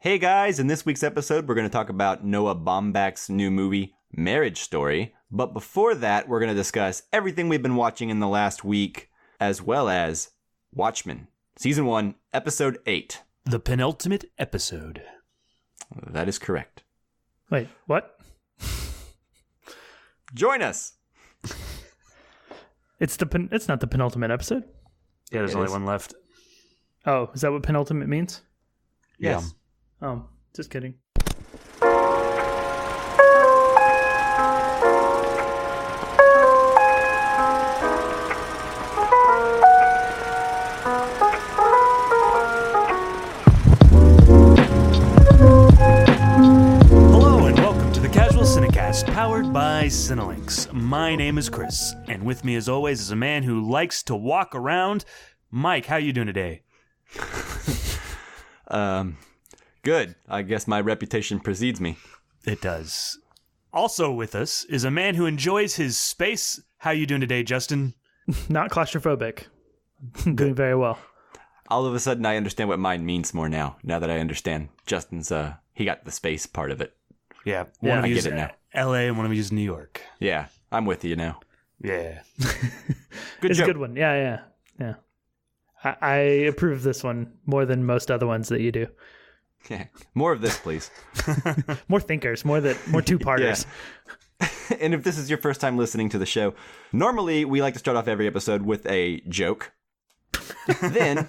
Hey guys, in this week's episode, we're going to talk about Noah Baumbach's new movie, Marriage Story. But before that, we're going to discuss everything we've been watching in the last week, as well as Watchmen, Season 1, Episode 8. The penultimate episode. That is correct. Wait, what? Join us! It's not the penultimate episode? Yeah, there's only one left. Oh, is that what penultimate means? Yes. Oh, just kidding. Hello and welcome to the Casual Cinecast, powered by Cinelinx. My name is Chris, and with me as always is a man who likes to walk around. Mike, how you doing today? Good. I guess my reputation precedes me. It does. Also with us is a man who enjoys his space. How you doing today, Justin? Not claustrophobic. Doing very well. All of a sudden, I understand what mine means more now that I understand Justin's, he got the space part of it. Yeah, Yeah, one of I you get is it now. LA and one of you is New York. Yeah, I'm with you now. Yeah. Good It's joke. a good one. Yeah. I approve this one more than most other ones that you do. Yeah. More of this, please. More thinkers, more two-parters. Yeah. And if this is your first time listening to the show, normally we like to start off every episode with a joke. Then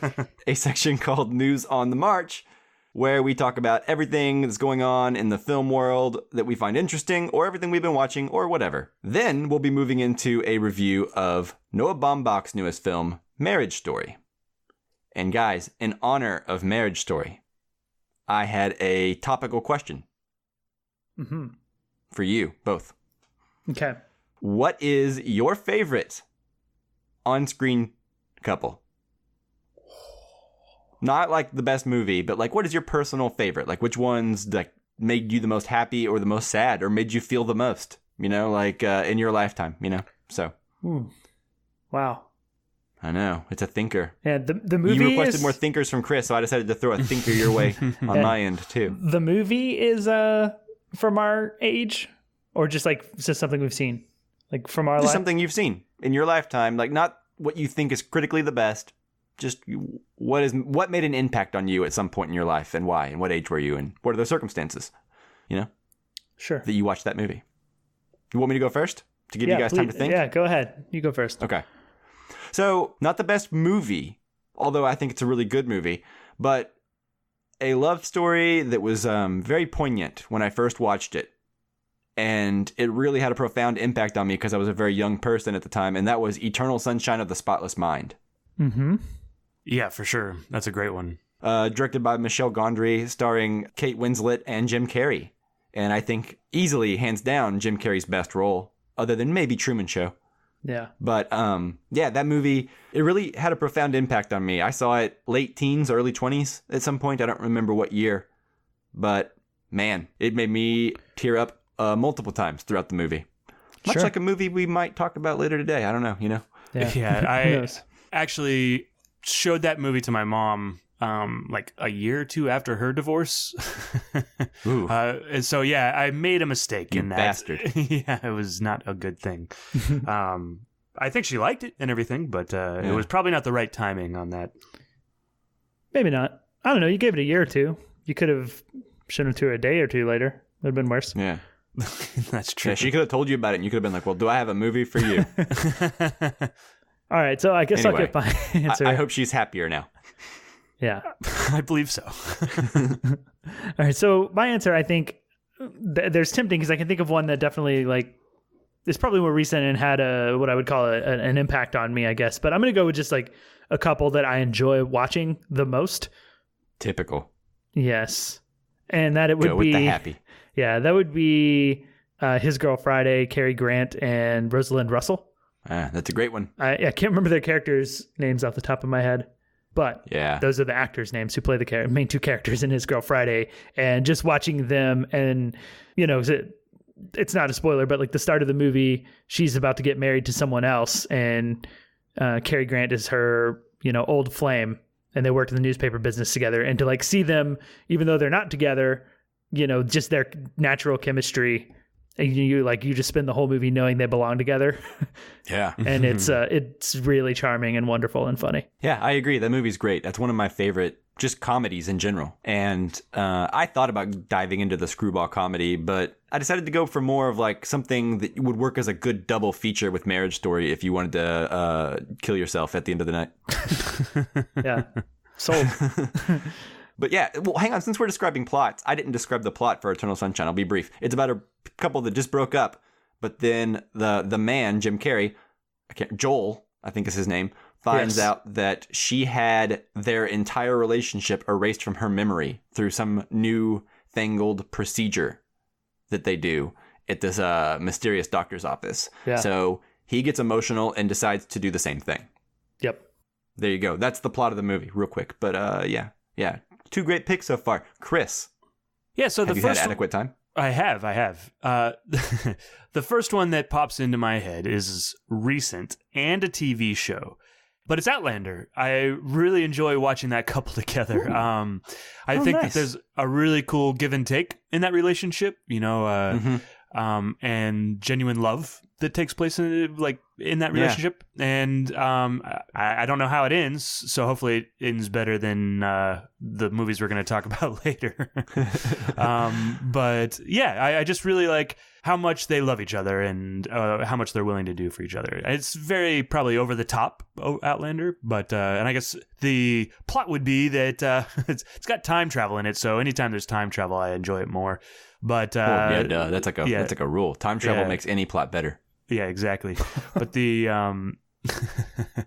a section called News on the March, where we talk about everything that's going on in the film world that we find interesting, or everything we've been watching, or whatever. Then we'll be moving into a review of Noah Baumbach's newest film, Marriage Story. And guys, in honor of Marriage Story, I had a topical question Mm-hmm. for you both. Okay. What is your favorite on-screen couple? Not like the best movie, but like what is your personal favorite? Like which ones like made you the most happy or the most sad or made you feel the most, in your lifetime, So, Wow. I know, it's a thinker. Yeah, the movie You requested is, more thinkers from Chris, so I decided to throw a thinker your way on my end too. The movie is from our age, or just something we've seen, like from our Just life. something you've seen in your lifetime, like not what you think is critically the best, just what made an impact on you at some point in your life and why, and what age were you, and what are the circumstances, Sure. that you watched that movie. You want me to go first to give you guys time to think? Yeah, go ahead. You go first. Okay. So, not the best movie, although I think it's a really good movie, but a love story that was very poignant when I first watched it. And it really had a profound impact on me because I was a very young person at the time, and that was Eternal Sunshine of the Spotless Mind. Mm-hmm. Yeah, for sure. That's a great one. Directed by Michel Gondry, starring Kate Winslet and Jim Carrey. And I think easily, hands down, Jim Carrey's best role, other than maybe Truman Show. Yeah. But that movie, it really had a profound impact on me. I saw it late teens, early 20s at some point. I don't remember what year. But man, it made me tear up multiple times throughout the movie. Much Sure. like a movie we might talk about later today. I don't know, Yeah. Yeah, Who I knows? actually showed that movie to my mom like a year or two after her divorce. Ooh. And so yeah, I made a mistake You in that. bastard. Yeah, it was not a good thing. I think she liked it and everything, but it was probably not the right timing on that. Maybe not. I don't know. You gave it a year or two. You could have shown it to her a day or two later. Would have been worse. Yeah. That's true. Yeah, she could have told you about it, and you could have been like, well, do I have a movie for you? All right. So I guess I'll Anyway, get my answer. I hope she's happier now. Yeah. I believe so. All right. So my answer, I think, there's tempting because I can think of one that definitely is probably more recent and had what I would call an impact on me, I guess. But I'm going to go with just like a couple that I enjoy watching the most. Typical. Yes. And that it would Go be with the happy. Yeah, that would be His Girl Friday, Cary Grant, and Rosalind Russell. That's a great one. I can't remember their characters' names off the top of my head, but Yeah. those are the actors' names who play the main two characters in His Girl Friday. And just watching them, and it's not a spoiler, but like the start of the movie, she's about to get married to someone else, and Cary Grant is her, old flame, and they worked in the newspaper business together. And to like see them, even though they're not together, you know, just their natural chemistry, and you just spend the whole movie knowing they belong together. Yeah. And it's really charming and wonderful and funny. Yeah, I agree. That movie's great. That's one of my favorite just comedies in general. And I thought about diving into the screwball comedy, but I decided to go for more of like something that would work as a good double feature with Marriage Story if you wanted to kill yourself at the end of the night. Yeah. Sold. But yeah, well, hang on. Since we're describing plots, I didn't describe the plot for Eternal Sunshine. I'll be brief. It's about a couple that just broke up, but then the man, Jim Carrey, Joel, I think is his name, finds out that she had their entire relationship erased from her memory through some new fangled procedure that they do at this mysterious doctor's office. Yeah. So he gets emotional and decides to do the same thing. Yep. There you go. That's the plot of the movie, real quick. But yeah. Two great picks so far. Chris. Yeah, so have you had adequate time? I have. The first one that pops into my head is recent and a TV show, but it's Outlander. I really enjoy watching that couple together. I think that there's a really cool give and take in that relationship, you know, and genuine love that takes place in that relationship. Yeah. And I don't know how it ends, so hopefully it ends better than the movies we're going to talk about later. But yeah, I just really like how much they love each other and how much they're willing to do for each other. It's very probably over the top Outlander, but and I guess the plot would be that it's got time travel in it, so anytime there's time travel, I enjoy it more. But that's like a rule. Time travel makes any plot better. Yeah, exactly. But the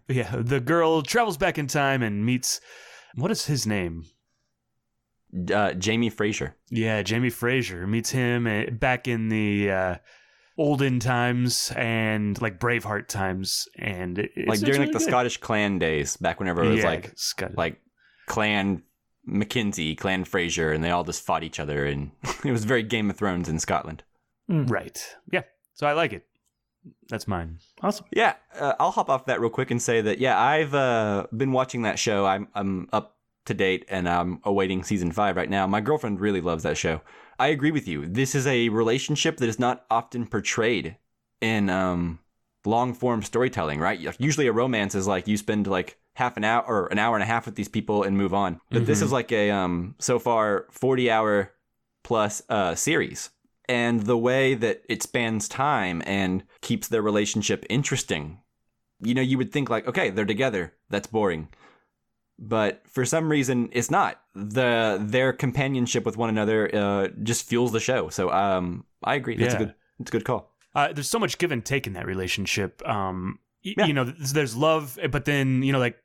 the girl travels back in time and meets, what is his name? Jamie Fraser. Yeah, Jamie Fraser meets him back in the olden times and like Braveheart times, and like during like the Scottish clan days, back whenever it was like Clan Mackenzie, Clan Fraser, and they all just fought each other, and it was very Game of Thrones in Scotland. Right. Yeah. So I like it. That's mine. Awesome. Yeah, I'll hop off that real quick and say that, yeah, I've been watching that show. I'm up to date, and I'm awaiting season 5 right now. My girlfriend really loves that show. I agree with you. This is a relationship that is not often portrayed in long-form storytelling, right? Usually a romance is like you spend like half an hour or an hour and a half with these people and move on. But this is like a, so far, 40-hour plus series. And the way that it spans time and keeps their relationship interesting, you know, you would think like, okay, they're together. That's boring. But for some reason, it's not. Their companionship with one another just fuels the show. So I agree. It's a good call. There's so much give and take in that relationship. You know, there's love, but then, you know, like,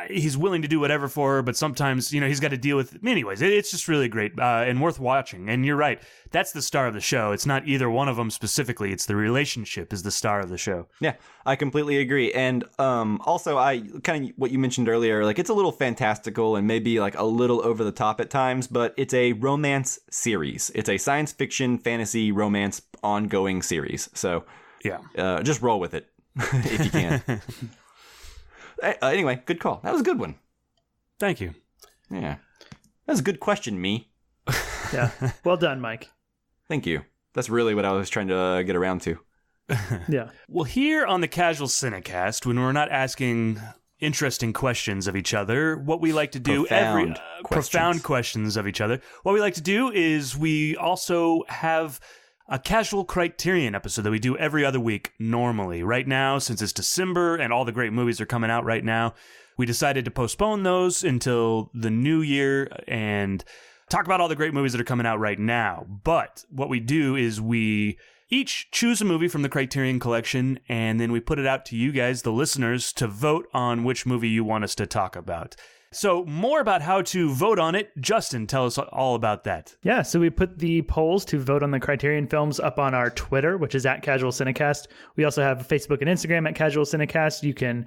he's willing to do whatever for her, but sometimes, you know, he's got to deal with... Anyways, it's just really great and worth watching. And you're right. That's the star of the show. It's not either one of them specifically. It's the relationship is the star of the show. Yeah, I completely agree. And also, I kind of what you mentioned earlier, like it's a little fantastical and maybe like a little over the top at times, but it's a romance series. It's a science fiction, fantasy, romance ongoing series. So yeah, just roll with it if you can. Anyway, good call. That was a good one. Thank you. Yeah. That was a good question, me. Yeah. Well done, Mike. Thank you. That's really what I was trying to get around to. Yeah. Well, here on the Casual Cinecast, when we're not asking interesting questions of each other, what we like to do profound questions of each other. What we like to do is we also have a Casual Criterion episode that we do every other week normally. Right now, since it's December and all the great movies are coming out right now, we decided to postpone those until the new year and talk about all the great movies that are coming out right now. But what we do is we each choose a movie from the Criterion Collection, and then we put it out to you guys, the listeners, to vote on which movie you want us to talk about. So more about how to vote on it. Justin, tell us all about that. Yeah, so we put the polls to vote on the Criterion films up on our Twitter, which is at Casual Cinecast. We also have Facebook and Instagram at Casual Cinecast. You can,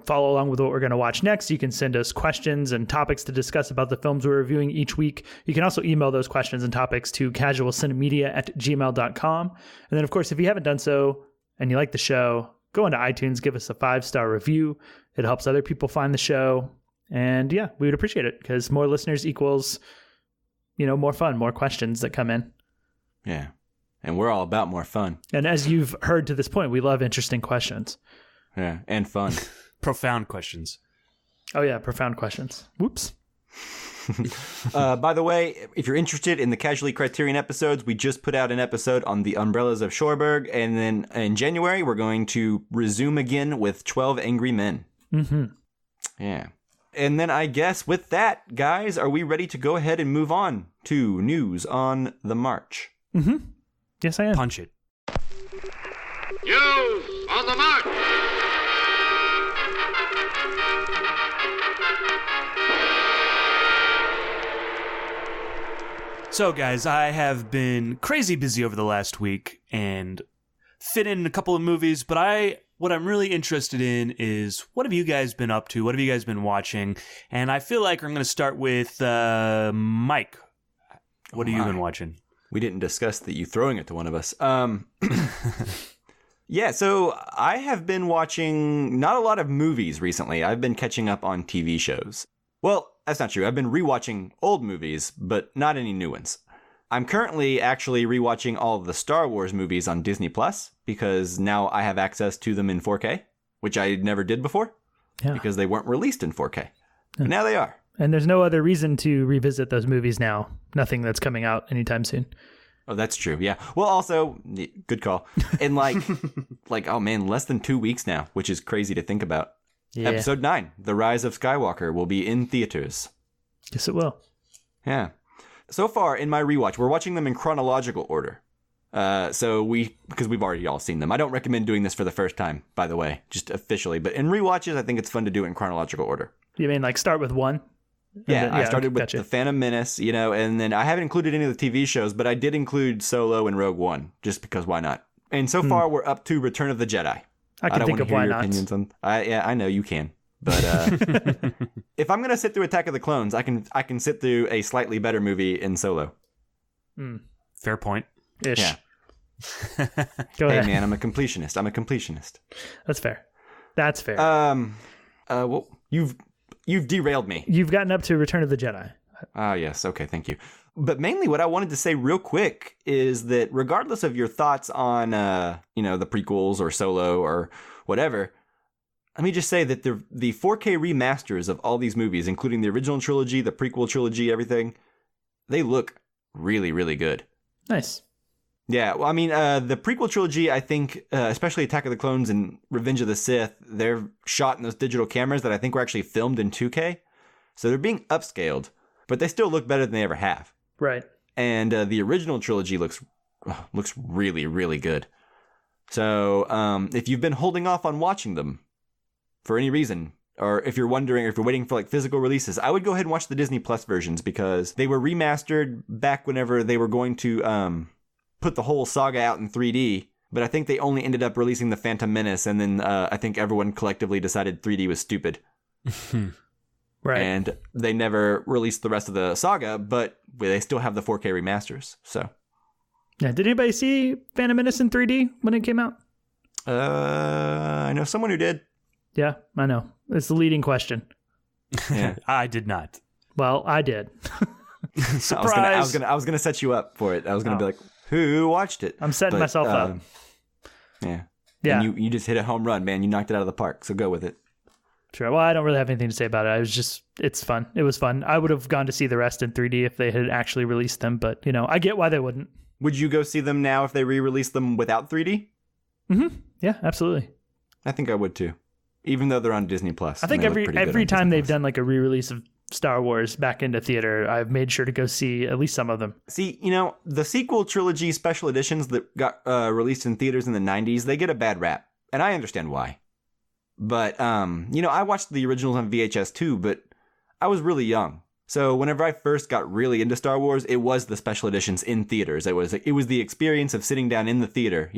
follow along with what we're going to watch next. You can send us questions and topics to discuss about the films we're reviewing each week. You can also email those questions and topics to casualcinemedia@gmail.com. And then, of course, if you haven't done so and you like the show, go into iTunes, give us a 5-star review. It helps other people find the show. And yeah, we would appreciate it because more listeners equals, more fun, more questions that come in. Yeah. And we're all about more fun. And as you've heard to this point, we love interesting questions. Yeah. And fun. Profound questions. Oh, yeah. Profound questions. Whoops. By the way, if you're interested in the Casually Criterion episodes, we just put out an episode on the Umbrellas of Cherbourg. And then in January, we're going to resume again with 12 Angry Men. Mm-hmm. Yeah. And then I guess with that, guys, are we ready to go ahead and move on to News on the March? Mm-hmm. Yes, I am. Punch it. News on the March! So, guys, I have been crazy busy over the last week and fit in a couple of movies, but what I'm really interested in is what have you guys been up to? What have you guys been watching? And I feel like I'm going to start with Mike. What have you been watching? We didn't discuss that you throwing it to one of us. Yeah, so I have been watching not a lot of movies recently. I've been catching up on TV shows. Well, that's not true. I've been rewatching old movies, but not any new ones. I'm currently actually rewatching all of the Star Wars movies on Disney Plus because now I have access to them in 4K, which I never did before because they weren't released in 4K. But now they are. And there's no other reason to revisit those movies now. Nothing that's coming out anytime soon. Oh, that's true. Yeah. Well, also, good call. And like, oh man, less than 2 weeks now, which is crazy to think about. Yeah. Episode 9, The Rise of Skywalker, will be in theaters. Yes, it will. Yeah. So far in my rewatch, we're watching them in chronological order. Because we've already all seen them. I don't recommend doing this for the first time, by the way, just officially. But in rewatches, I think it's fun to do it in chronological order. You mean like start with one? Yeah, I started with The Phantom Menace, and then I haven't included any of the TV shows, but I did include Solo and Rogue One, just because why not? And so far, we're up to Return of the Jedi. I can think of why not. Opinions on, I know you can. But if I'm going to sit through Attack of the Clones, I can sit through a slightly better movie in Solo. Fair point. Ish. Yeah. Go ahead. Hey, man, I'm a completionist. That's fair. Well, you've derailed me. You've gotten up to Return of the Jedi. Ah, yes. Okay, thank you. But mainly what I wanted to say real quick is that regardless of your thoughts on, the prequels or Solo or whatever, let me just say that the 4K remasters of all these movies, including the original trilogy, the prequel trilogy, everything, they look really, really good. Nice. Yeah, well, I mean, the prequel trilogy, I think, especially Attack of the Clones and Revenge of the Sith, they're shot in those digital cameras that I think were actually filmed in 2K. So they're being upscaled, but they still look better than they ever have. Right. And the original trilogy looks really, really good. So if you've been holding off on watching them for any reason, or if you're wondering, or if you're waiting for like physical releases, I would go ahead and watch the Disney Plus versions because they were remastered back whenever they were going to put the whole saga out in 3D. But I think they only ended up releasing The Phantom Menace, and then I think everyone collectively decided 3D was stupid. Right. And they never released the rest of the saga, but they still have the 4K remasters. So, yeah. Did anybody see Phantom Menace in 3D when it came out? I know someone who did. Yeah, I know. It's the leading question. Yeah. I did not. Well, I did. Surprise! I was gonna set you up for it. I was gonna be like, who watched it? I'm setting myself up. Yeah. Yeah. And you just hit a home run, man. You knocked it out of the park. So go with it. Sure. Well, I don't really have anything to say about it. It's fun. It was fun. I would have gone to see the rest in 3D if they had actually released them, but I get why they wouldn't. Would you go see them now if they re-released them without 3D? Mm-hmm. Yeah, absolutely. I think I would too. Even though they're on Disney Plus. I think every time they've done like a re-release of Star Wars back into theater, I've made sure to go see at least some of them. See, the sequel trilogy special editions that got released in theaters in the 90s, they get a bad rap. And I understand why. But, I watched the originals on VHS too, but I was really young. So whenever I first got really into Star Wars, it was the special editions in theaters. It was the experience of sitting down in the theater,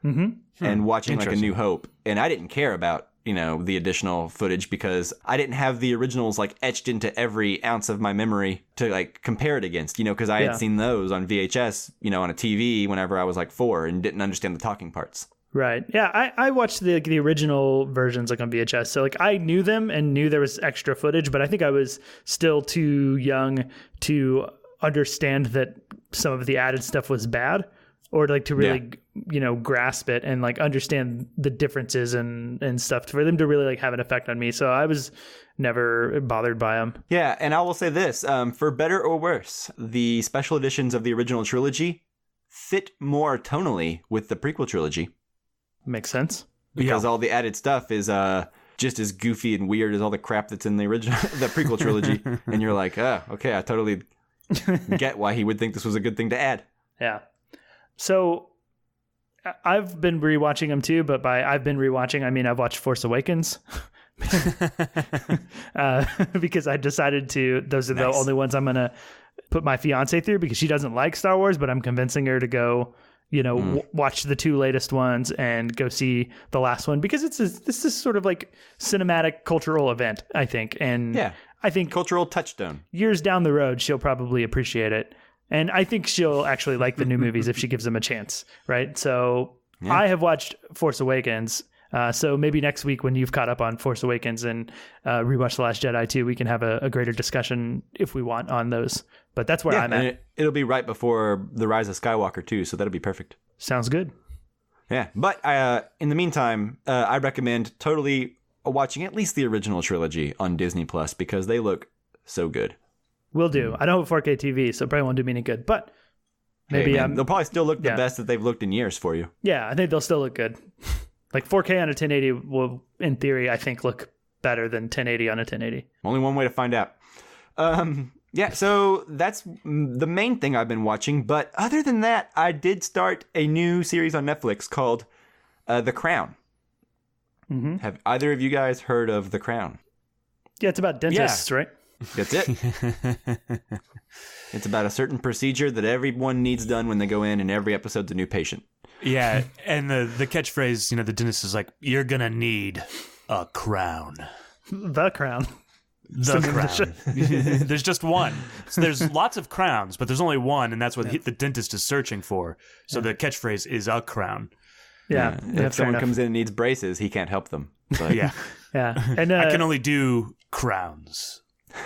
Mm-hmm. and watching like A New Hope. And I didn't care about, the additional footage because I didn't have the originals like etched into every ounce of my memory to like compare it against, because I had seen those on VHS, on a TV whenever I was like 4 and didn't understand the talking parts. Right. Yeah, I watched the original versions like on VHS. So like I knew them and knew there was extra footage, but I think I was still too young to understand that some of the added stuff was bad, or like to really grasp it and like understand the differences and stuff for them to really like have an effect on me. So I was never bothered by them. Yeah, and I will say this, for better or worse, the special editions of the original trilogy fit more tonally with the prequel trilogy. Makes sense. Because all the added stuff is just as goofy and weird as all the crap that's in the prequel trilogy. And you're like, oh, okay, I totally get why he would think this was a good thing to add. Yeah. So I've been rewatching them too, but by I've been rewatching, I mean I've watched Force Awakens. Because I decided those are the only ones I'm going to put my fiance through, because she doesn't like Star Wars, but I'm convincing her to go, watch the 2 latest ones and go see the last one, because this is sort of like cinematic cultural event, I think. And I think cultural touchstone. Years down the road, she'll probably appreciate it. And I think she'll actually like the new movies if she gives them a chance. Right. So I have watched Force Awakens. So maybe next week when you've caught up on Force Awakens and rewatch The Last Jedi too, we can have a greater discussion if we want on those. But that's where I'm at. It'll be right before The Rise of Skywalker too, so that'll be perfect. Sounds good. Yeah, but in the meantime, I recommend totally watching at least the original trilogy on Disney Plus, because they look so good. Will do. I don't have a 4K TV, so it probably won't do me any good, but maybe they'll probably still look the best that they've looked in years for you. Yeah, I think they'll still look good. Like 4K on a 1080 will, in theory, I think look better than 1080 on a 1080. Only one way to find out. So that's the main thing I've been watching. But other than that, I did start a new series on Netflix called The Crown. Mm-hmm. Have either of you guys heard of The Crown? Yeah, it's about dentists, right? That's it. It's about a certain procedure that everyone needs done when they go in, and every episode's a new patient. Yeah, and the catchphrase, the dentist is like, "You're gonna need a crown." The crown. The crown. There's just one. So there's lots of crowns, but there's only one, and that's what the dentist is searching for. So the catchphrase is a crown. Yeah. If someone comes in and needs braces, he can't help them. But. Yeah. And I can only do crowns.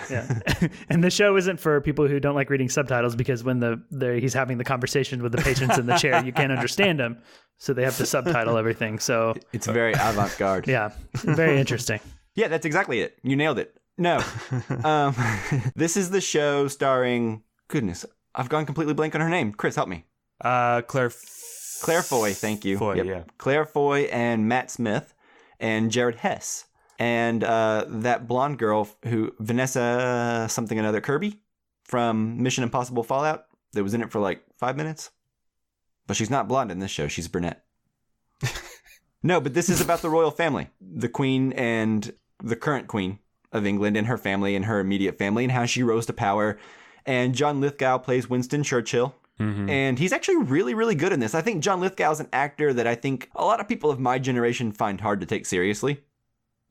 Yeah. And the show isn't for people who don't like reading subtitles, because when he's having the conversation with the patients in the chair, you can't understand him, so they have to subtitle everything. So it's very avant-garde. Yeah, very interesting. Yeah, that's exactly it. You nailed it. No, this is the show starring. Goodness, I've gone completely blank on her name. Chris, help me. Claire Foy. Thank you. Foy, yeah. Claire Foy and Matt Smith and Jared Hess. And that blonde girl Vanessa something another Kirby from Mission Impossible Fallout, that was in it for like 5 minutes. But she's not blonde in this show. She's brunette. No, but this is about the royal family. The Queen and the current Queen of England and her family and her immediate family, and how she rose to power. And John Lithgow plays Winston Churchill. Mm-hmm. And he's actually really, really good in this. I think John Lithgow is an actor that I think a lot of people of my generation find hard to take seriously.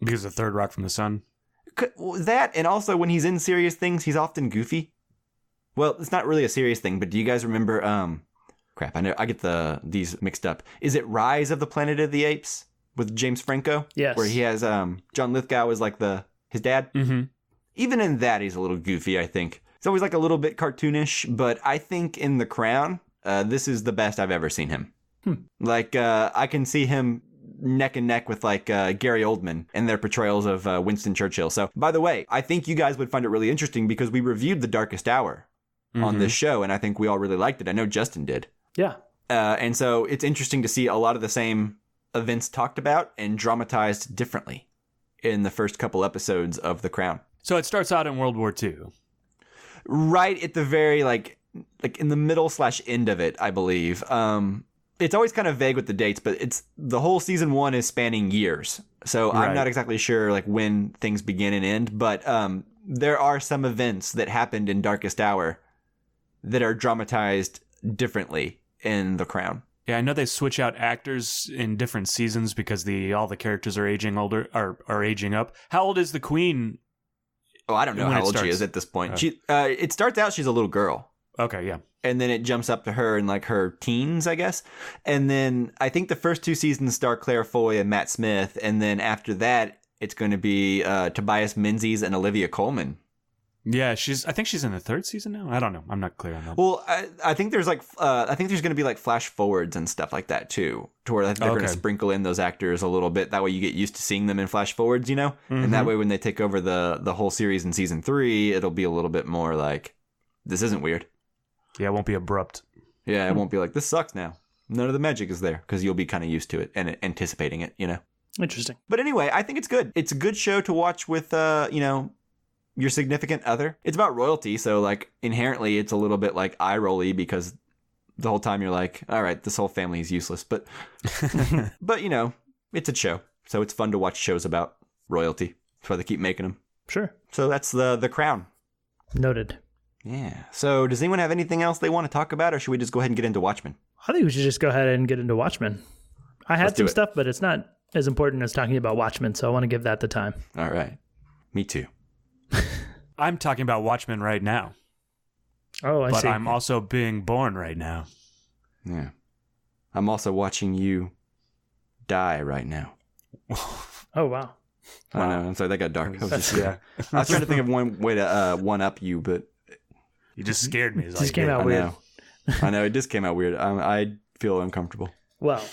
Because of Third Rock from the Sun? That, and also when he's in serious things, he's often goofy. Well, it's not really a serious thing, but do you guys remember, crap, I know I get these mixed up. Is it Rise of the Planet of the Apes with James Franco? Yes. Where he has, John Lithgow is like his dad? Mm-hmm. Even in that, he's a little goofy, I think. It's always like a little bit cartoonish, but I think in The Crown, this is the best I've ever seen him. Like, I can see him neck and neck with like Gary Oldman and their portrayals of Winston Churchill. So, by the way, I think you guys would find it really interesting, because we reviewed The Darkest Hour on this show, and I think we all really liked it. I know Justin did. Yeah. And so it's interesting to see a lot of the same events talked about and dramatized differently in the first couple episodes of The Crown. So it starts out in World War II. Right at the very like in the middle / end of it, I believe. It's always kind of vague with the dates, but it's the whole season 1 is spanning years. So right. I'm not exactly sure like when things begin and end, but there are some events that happened in Darkest Hour that are dramatized differently in The Crown. Yeah, I know they switch out actors in different seasons because all the characters are aging older, are aging up. How old is the Queen? Oh, I don't know how old she is at this point. It starts out she's a little girl. Okay, yeah. and then it jumps up to her in like her teens, I guess. And then I think the first 2 seasons star Claire Foy and Matt Smith, and then after that it's going to be Tobias Menzies and Olivia Colman. Yeah, I think she's in the 3rd season now. I don't know. I'm not clear on that. Well, I think there's like I think there's going to be like flash forwards and stuff like that too, to where I think they're going to sprinkle in those actors a little bit. That way you get used to seeing them in flash forwards, you know? Mm-hmm. And that way when they take over the whole series in season 3, it'll be a little bit more like, this isn't weird. Yeah, it won't be abrupt. Yeah, it won't be like, this sucks now. None of the magic is there, because you'll be kind of used to it and anticipating it, you know? Interesting. But anyway, I think it's good. It's a good show to watch with, you know, your significant other. It's about royalty, so like inherently it's a little bit like eye-rolly, because the whole time you're like, all right, this whole family is useless. But but you know, it's a show, so it's fun to watch shows about royalty. That's why they keep making them. Sure. So that's the Crown. Noted. Yeah. So does anyone have anything else they want to talk about, or should we just go ahead and get into Watchmen? I think we should just go ahead and get into Watchmen. I had some stuff, but it's not as important as talking about Watchmen, so I want to give that the time. All right. Me too. I'm talking about Watchmen right now. Oh, I see. But I'm also being born right now. Yeah. I'm also watching you die right now. Oh, wow. I don't know. I'm sorry, that got dark. I was trying to think of one way to one-up you, but... You just scared me. It just came out weird. I know, it just came out weird. I feel uncomfortable. Well,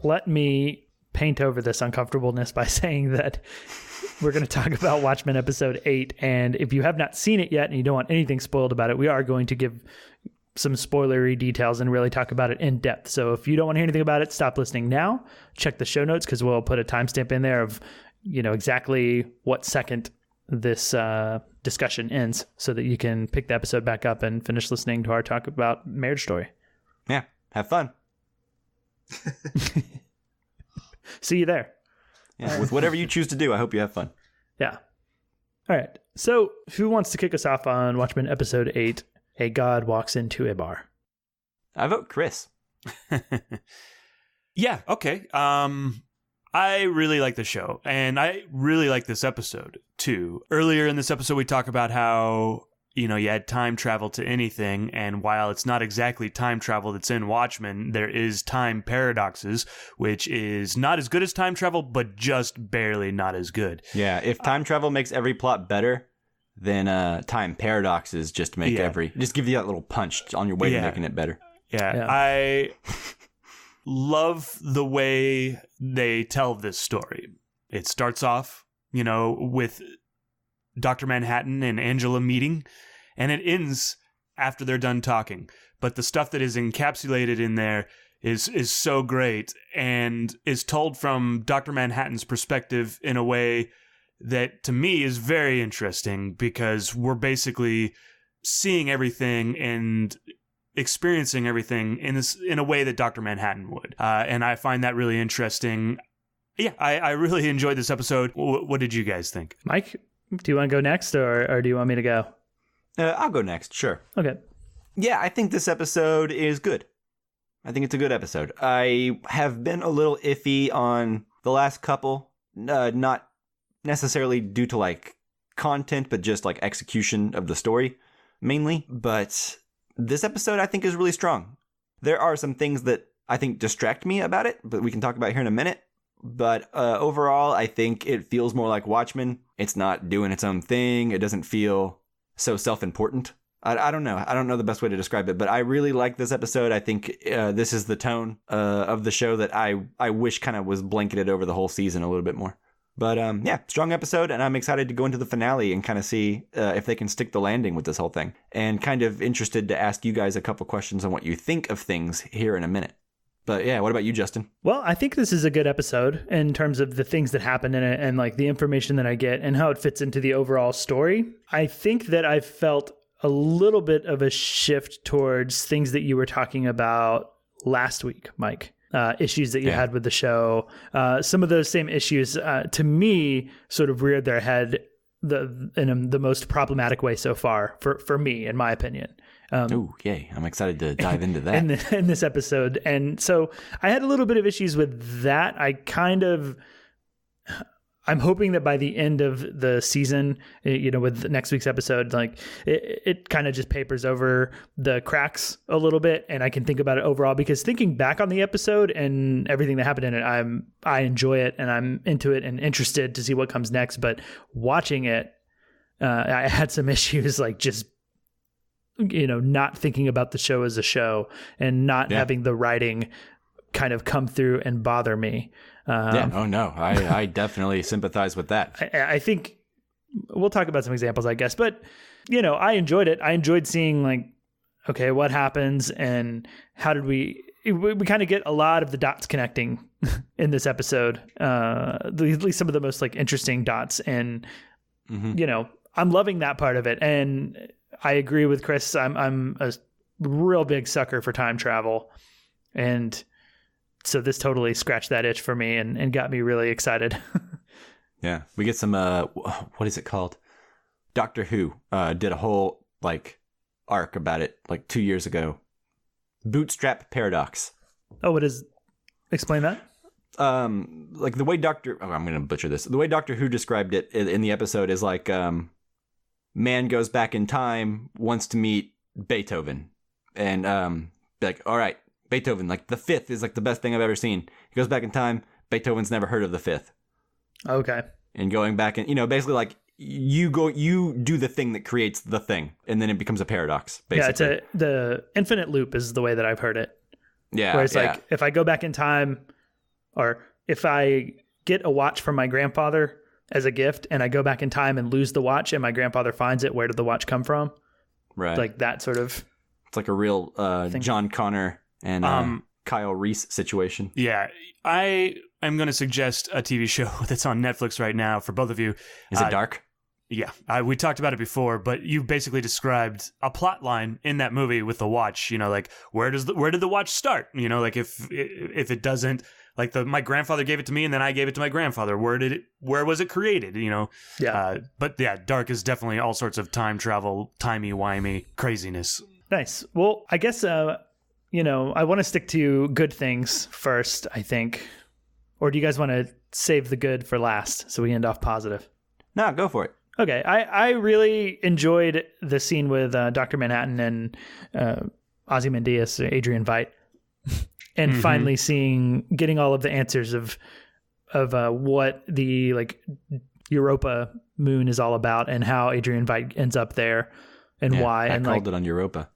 let me paint over this uncomfortableness by saying that we're going to talk about Watchmen episode 8, and if you have not seen it yet and you don't want anything spoiled about it, we are going to give some spoilery details and really talk about it in depth. So if you don't want to hear anything about it, stop listening now. Check the show notes, because we'll put a timestamp in there of, you know, exactly what second this discussion ends, so that you can pick the episode back up and finish listening to our talk about Marriage Story. Yeah, have fun. See you there. Yeah, with whatever you choose to do, I hope you have fun. Yeah. All right. So who wants to kick us off on Watchmen episode 8, A God Walks Into a Bar? I vote Chris. Yeah, okay. I really like the show, and I really like this episode, too. Earlier in this episode, we talk about how, you know, you add time travel to anything, and while it's not exactly time travel that's in Watchmen, there is time paradoxes, which is not as good as time travel, but just barely not as good. Yeah, if time travel makes every plot better, then time paradoxes just make just give you that little punch on your way to making it better. Yeah. I love the way they tell this story. It starts off, you know, with Dr. Manhattan and Angela meeting, and it ends after they're done talking. But the stuff that is encapsulated in there is so great, and is told from Dr. Manhattan's perspective in a way that to me is very interesting, because we're basically seeing everything and experiencing everything in a way that Dr. Manhattan would. And I find that really interesting. Yeah, I really enjoyed this episode. What did you guys think? Mike, do you want to go next, or do you want me to go? I'll go next, sure. Okay. Yeah, I think this episode is good. I think it's a good episode. I have been a little iffy on the last couple, not necessarily due to like content, but just like execution of the story mainly. But this episode, I think, is really strong. There are some things that I think distract me about it, but we can talk about here in a minute. But overall, I think it feels more like Watchmen. It's not doing its own thing. It doesn't feel so self-important. I don't know. I don't know the best way to describe it, but I really like this episode. I think this is the tone of the show that I wish kind of was blanketed over the whole season a little bit more. But yeah, strong episode, and I'm excited to go into the finale and kind of see if they can stick the landing with this whole thing. And kind of interested to ask you guys a couple questions on what you think of things here in a minute. But yeah, what about you, Justin? Well, I think this is a good episode in terms of the things that happen in it and like the information that I get and how it fits into the overall story. I think that I felt a little bit of a shift towards things that you were talking about last week, Mike. Issues that you had with the show. Some of those same issues, to me, sort of reared their head in the most problematic way so far, for me, in my opinion. Oh, yay. I'm excited to dive into that. in this episode. And so I had a little bit of issues with that. I'm hoping that by the end of the season, with next week's episode, like it kind of just papers over the cracks a little bit, and I can think about it overall. Because thinking back on the episode and everything that happened in it, I enjoy it and I'm into it and interested to see what comes next. But watching it, I had some issues, like just not thinking about the show as a show and not having the writing kind of come through and bother me. Oh no, I definitely sympathize with that. I think we'll talk about some examples, I guess, but I enjoyed it. I enjoyed seeing like, okay, what happens and how did we kind of get a lot of the dots connecting in this episode, at least some of the most like interesting dots. And, I'm loving that part of it. And I agree with Chris. I'm a real big sucker for time travel. And so this totally scratched that itch for me and got me really excited. Yeah. We get some, what is it called? Doctor Who did a whole like arc about it like 2 years ago. Bootstrap paradox. Oh, what is? Explain that. Like the way I'm going to butcher this. The way Doctor Who described it in the episode is like, man goes back in time, wants to meet Beethoven, and like, all right, Beethoven, like the fifth is like the best thing I've ever seen. He goes back in time. Beethoven's never heard of the fifth. Okay. And going back and basically like you do the thing that creates the thing, and then it becomes a paradox. Basically. Yeah, the infinite loop is the way that I've heard it. Yeah. Where it's like if I go back in time, or if I get a watch from my grandfather as a gift, and I go back in time and lose the watch, and my grandfather finds it, where did the watch come from? Right. Like that sort of. It's like a real John Connor and Kyle Reese situation. Yeah, I am going to suggest a TV show that's on Netflix right now for both of you. Is it dark? Yeah, we talked about it before, but you basically described a plot line in that movie with the watch. Like where did the watch start? Like if it doesn't, like my grandfather gave it to me and then I gave it to my grandfather. Where was it created? Yeah. But yeah, dark is definitely all sorts of time travel, timey-wimey craziness. Nice. Well, I guess I want to stick to good things first, I think. Or do you guys want to save the good for last so we end off positive? No, go for it. Okay. I really enjoyed the scene with Dr. Manhattan and Ozymandias, Adrian Veidt, and finally getting all of the answers of what the like Europa moon is all about and how Adrian Veidt ends up there and why. I called it on Europa.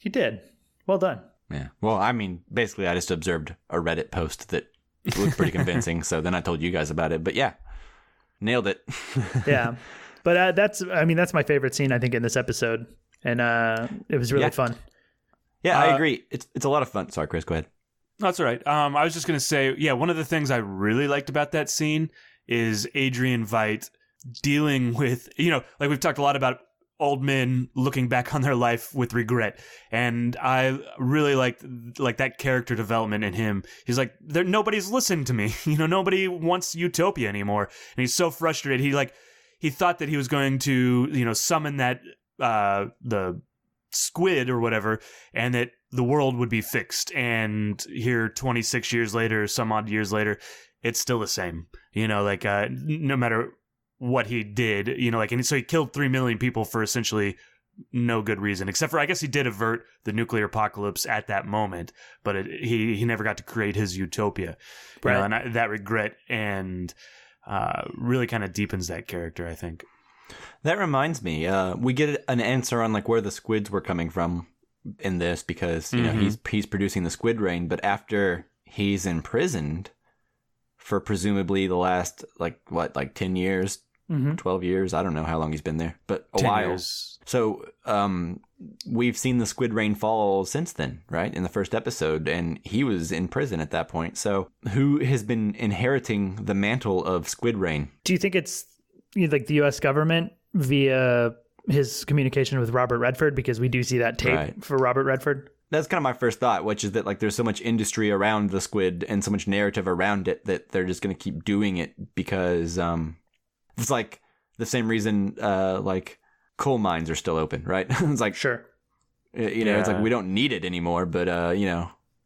You did. Well done. Yeah. Well, I mean, basically, I just observed a Reddit post that looked pretty convincing, so then I told you guys about it. But yeah, nailed it. Yeah. But that's my favorite scene, I think, in this episode. And it was really fun. Yeah, I agree. It's a lot of fun. Sorry, Chris, go ahead. That's all right. I was just going to say, yeah, one of the things I really liked about that scene is Adrian Veidt dealing with, like we've talked a lot about old men looking back on their life with regret, and I really liked that character development in him. He's like, nobody's listening to me. Nobody wants utopia anymore, and he's so frustrated. He thought that he was going to summon that the squid or whatever, and that the world would be fixed. And here, 26 years later, some odd years later, it's still the same. No matter what he did, and so he killed 3 million people for essentially no good reason, except for, I guess he did avert the nuclear apocalypse at that moment, but he never got to create his utopia. Right. And that regret and really kind of deepens that character, I think. That reminds me, we get an answer on like where the squids were coming from in this, because he's producing the squid rain, but after he's imprisoned for presumably the last 10 years, 12 years. I don't know how long he's been there, but a while. Years. So we've seen the squid rain fall since then, right? In the first episode, and he was in prison at that point. So who has been inheriting the mantle of squid rain? Do you think it's like the U.S. government via his communication with Robert Redford? Because we do see that tape for Robert Redford. That's kind of my first thought, which is that like there's so much industry around the squid and so much narrative around it that they're just going to keep doing it because it's like the same reason like coal mines are still open, right? It's like, sure, it's like we don't need it anymore, but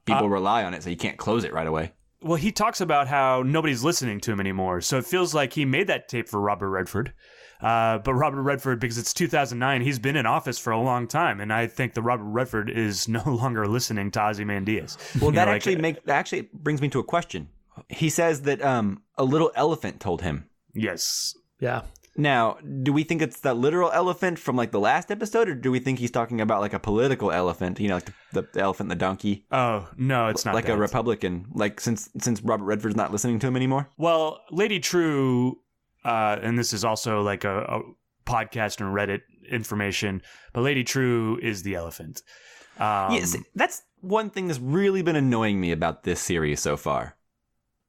people rely on it, so you can't close it right away. Well, he talks about how nobody's listening to him anymore. So it feels like he made that tape for Robert Redford. But Robert Redford, because it's 2009, he's been in office for a long time. And I think the Robert Redford is no longer listening to Ozymandias. Well, that actually brings me to a question. He says that a little elephant told him. Yes. Yeah. Now, do we think it's that literal elephant from like the last episode, or do we think he's talking about like a political elephant? You know, like the elephant and the donkey. Oh no, it's not like that. A Republican. Like since Robert Redford's not listening to him anymore. Well, Lady True, and this is also like a podcast and Reddit information, but Lady True is the elephant. Yes, that's one thing that's really been annoying me about this series so far,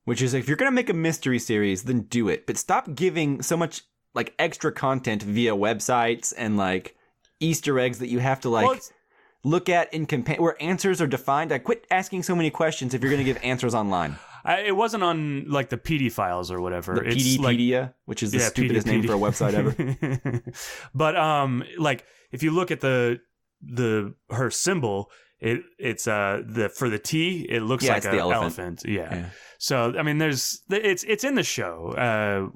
which is if you're gonna make a mystery series, then do it, but stop giving so much like extra content via websites and like Easter eggs that you have to like look at and compare where answers are defined. I quit asking so many questions if you're going to give answers online. It wasn't on like the PD files or whatever. The PDpedia, which is the stupidest name for a website ever. But like if you look at her symbol, it's for the T, it looks like an elephant. Yeah. So I mean, it's in the show.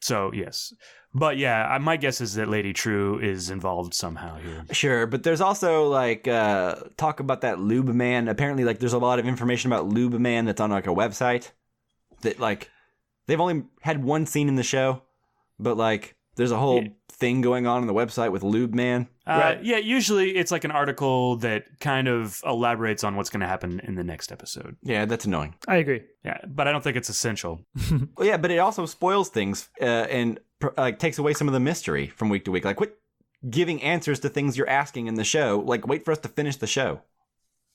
So, yes. But, yeah, my guess is that Lady True is involved somehow here. Sure, but there's also, like, talk about that Lube Man. Apparently, like, there's a lot of information about Lube Man that's on, like, a website. That, like, they've only had one scene in the show, but, like, there's a whole thing going on the website with Lube Man. Right. Yeah, usually it's like an article that kind of elaborates on what's going to happen in the next episode. Yeah, that's annoying. I agree. Yeah, but I don't think it's essential. Well, yeah, but it also spoils things and like takes away some of the mystery from week to week. Like, quit giving answers to things you're asking in the show. Like, wait for us to finish the show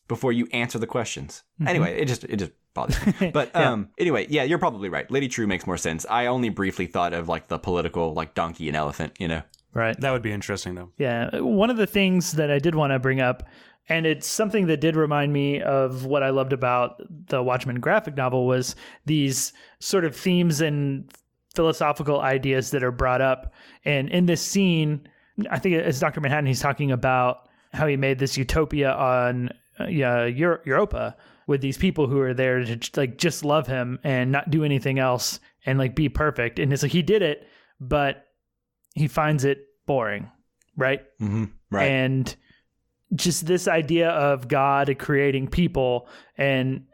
before you answer the questions. Mm-hmm. Anyway, it just bothers me. But anyway, yeah, you're probably right. Lady True makes more sense. I only briefly thought of like the political, like donkey and elephant, you know. Right. That would be interesting, though. Yeah. One of the things that I did want to bring up, and it's something that did remind me of what I loved about the Watchmen graphic novel, was these sort of themes and philosophical ideas that are brought up. And in this scene, I think it's Dr. Manhattan, he's talking about how he made this utopia on Europa with these people who are there to like just love him and not do anything else and like be perfect. And it's like he did it, but he finds it boring, right? Mm-hmm. Right. And just this idea of God creating people, and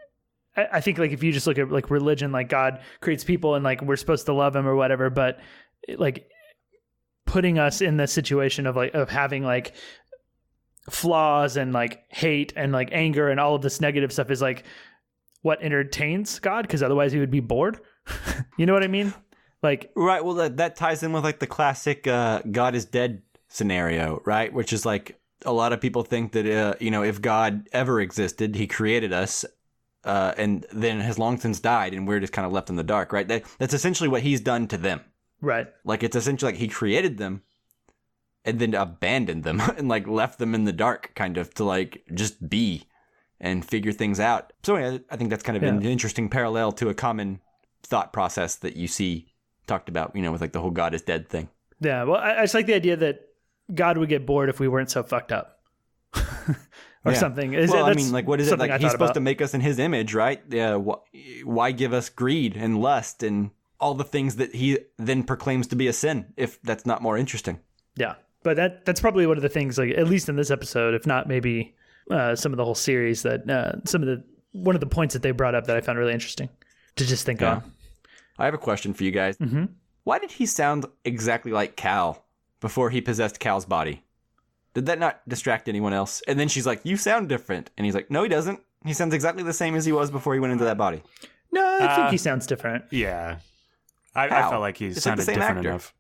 I think like if you just look at like religion, like God creates people and like we're supposed to love him or whatever, but like putting us in the situation of having like flaws and like hate and like anger and all of this negative stuff is like what entertains God, because otherwise he would be bored. You know what I mean? Like, right. Well, that ties in with like the classic God is dead scenario, right? Which is like a lot of people think that, if God ever existed, he created us and then has long since died and we're just kind of left in the dark, right? That's essentially what he's done to them. Right. Like it's essentially like he created them and then abandoned them and like left them in the dark kind of to like just be and figure things out. So yeah, I think that's kind of an interesting parallel to a common thought process that you see talked about, with like the whole God is dead thing. Yeah, well, I just like the idea that God would get bored if we weren't so fucked up. Or something. I mean, like, what is it? Like, he's supposed to make us in his image, right? Yeah. Why give us greed and lust and all the things that he then proclaims to be a sin if that's not more interesting? Yeah. But that's probably one of the things, like, at least in this episode, if not maybe some of the whole series, that one of the points that they brought up that I found really interesting to just think on. I have a question for you guys. Mm-hmm. Why did he sound exactly like Cal before he possessed Cal's body? Did that not distract anyone else? And then she's like, you sound different. And he's like, no, he doesn't. He sounds exactly the same as he was before he went into that body. No, I think he sounds different. Yeah. I felt like he sounded different enough.